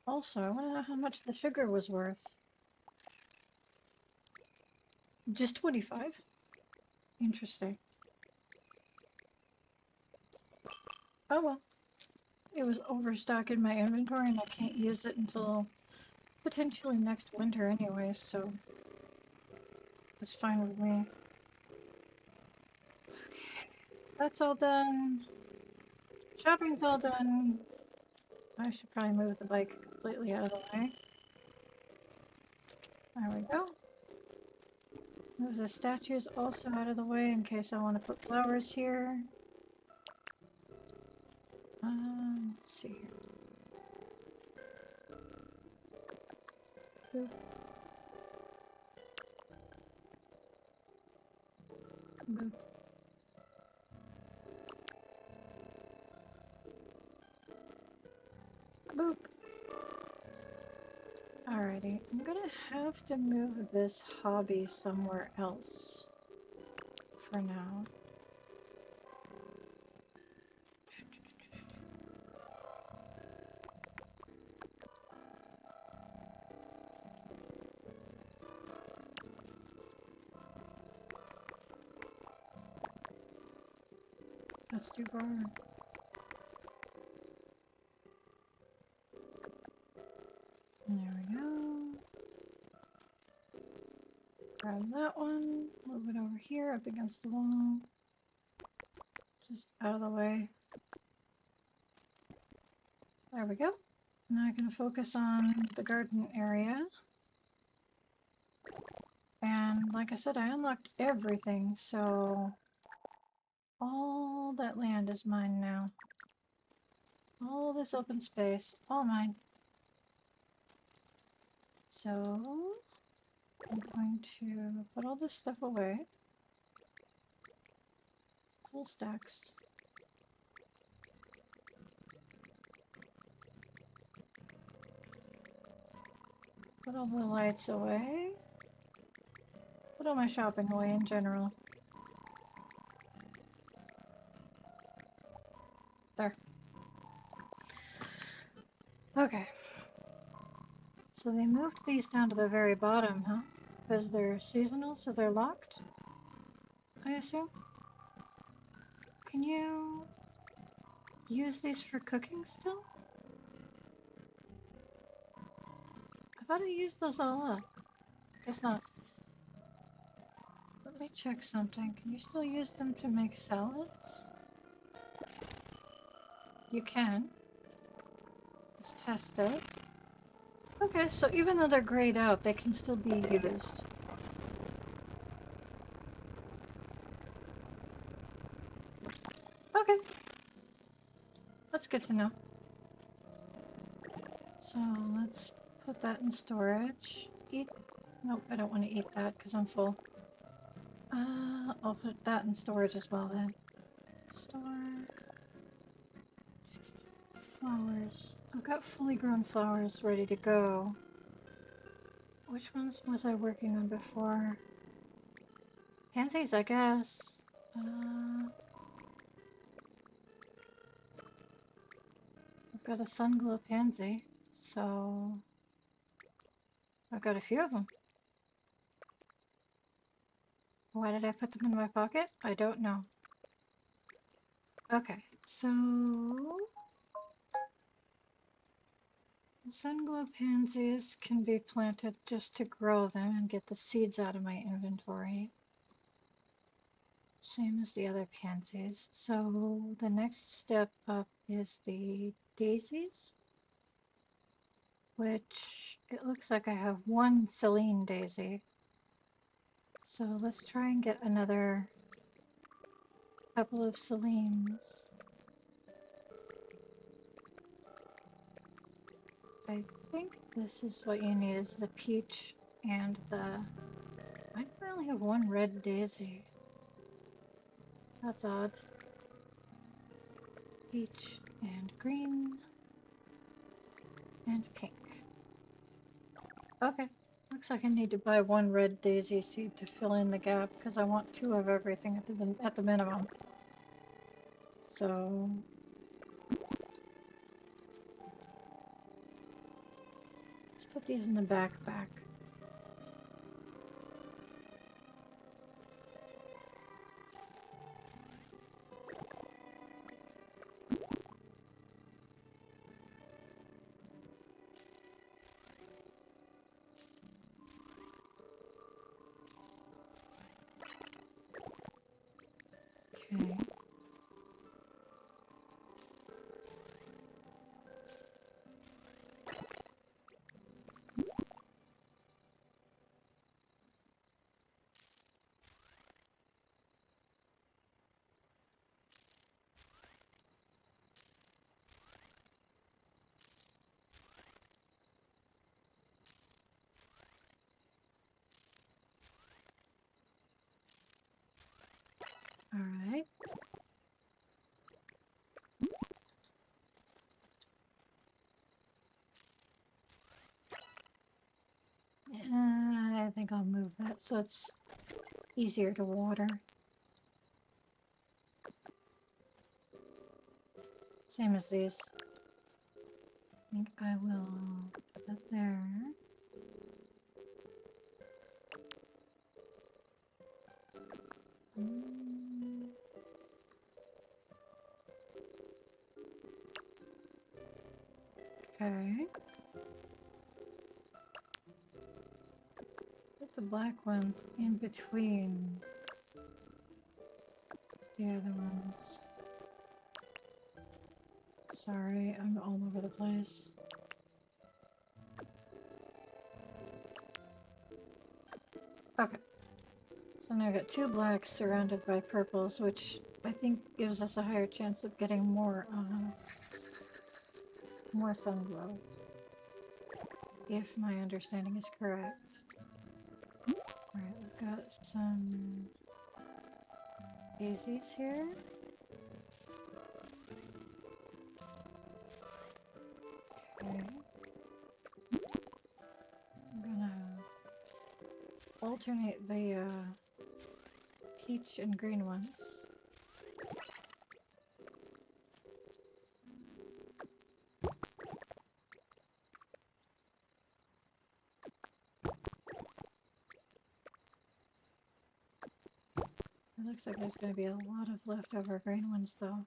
Also, I want to know how much the sugar was worth. Just 25? Interesting. Oh well. It was overstock in my inventory and I can't use it until potentially next winter anyway, so it's fine with me. Okay, that's all done. Shopping's all done. I should probably move the bike completely out of the way. There we go. Move the statues also out of the way in case I want to put flowers here. Let's see here. Boop. Boop. Boop. Alrighty, I'm gonna have to move this hobby somewhere else for now. That's too far. There we go. Grab that one, move it over here up against the wall. Just out of the way. There we go. Now I'm going to focus on the garden area. And like I said, I unlocked everything, so all that land is mine now. All this open space, all mine. So I'm going to put all this stuff away. Full stacks. Put all the lights away. Put all my shopping away in general. There. Okay. So they moved these down to the very bottom, huh? Because they're seasonal, so they're locked, I assume? Can you use these for cooking still? I thought I used those all up. Guess not. Let me check something. Can you still use them to make salads? You can. Let's test it. Okay, so even though they're grayed out, they can still be used. Okay. That's good to know. So let's put that in storage. Eat. Nope, I don't want to eat that because I'm full. I'll put that in storage as well then. Store. Flowers. I've got fully grown flowers ready to go. Which ones was I working on before? Pansies, I guess. I've got a sunglow pansy, so I've got a few of them. Why did I put them in my pocket? I don't know. Okay, so the sunglow pansies can be planted just to grow them and get the seeds out of my inventory. Same as the other pansies. So the next step up is the daisies, which it looks like I have one Celine daisy. So let's try and get another couple of Celines. 'Cause I think this is what you need, is the peach and the... Why do I only have one red daisy? That's odd. Peach and green and pink. Okay. Looks like I need to buy one red daisy seed to fill in the gap because I want 2 of everything at the minimum. So let's put these in the backpack. Okay. All right. I think I'll move that so it's easier to water. Same as these. I think I will put that there. Okay. Put the black ones in between the other ones. Sorry, I'm all over the place. Okay. So now I've got 2 blacks surrounded by purples, which I think gives us a higher chance of getting more sunglows. If my understanding is correct. Alright, we've got some daisies here. Okay. I'm gonna alternate the peach and green ones. It looks like there's going to be a lot of leftover green ones though.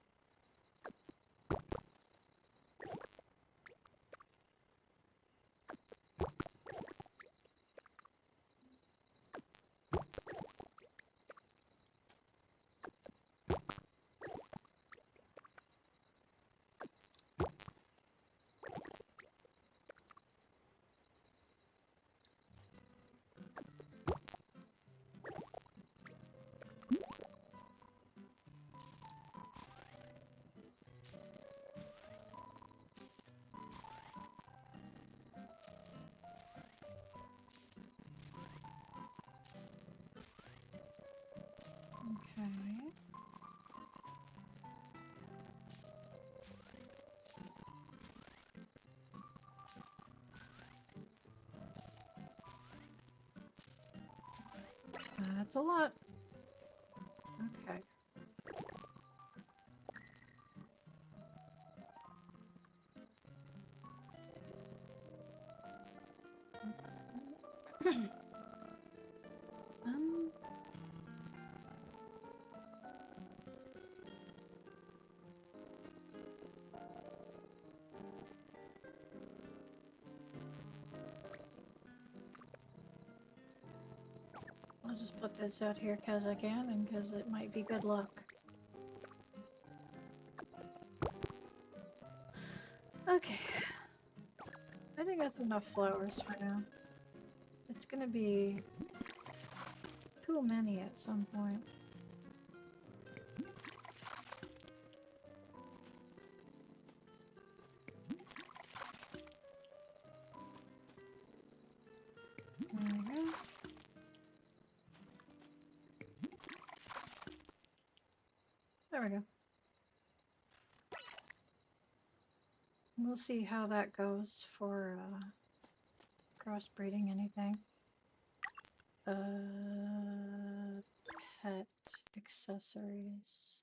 Okay. That's a lot. Okay. um, I'll just put this out here because I can and because it might be good luck. Okay. I think that's enough flowers for now. It's gonna be too many at some point. There we go. There we go. We'll see how that goes for crossbreeding anything. Pet accessories.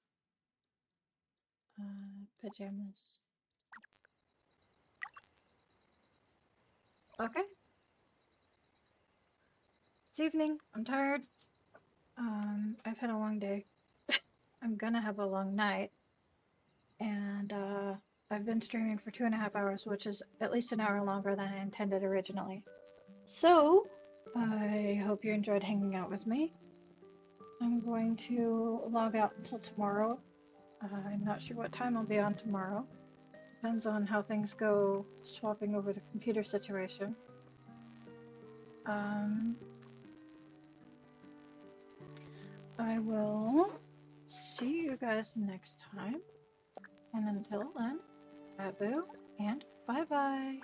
Pajamas. Okay. It's evening. I'm tired. I've had a long day. I'm gonna have a long night. And I've been streaming for 2.5 hours, which is at least an hour longer than I intended originally. So, I hope you enjoyed hanging out with me. I'm going to log out until tomorrow. I'm not sure what time I'll be on tomorrow. Depends on how things go swapping over the computer situation. I will see you guys next time. And until then, bye-boo and bye-bye.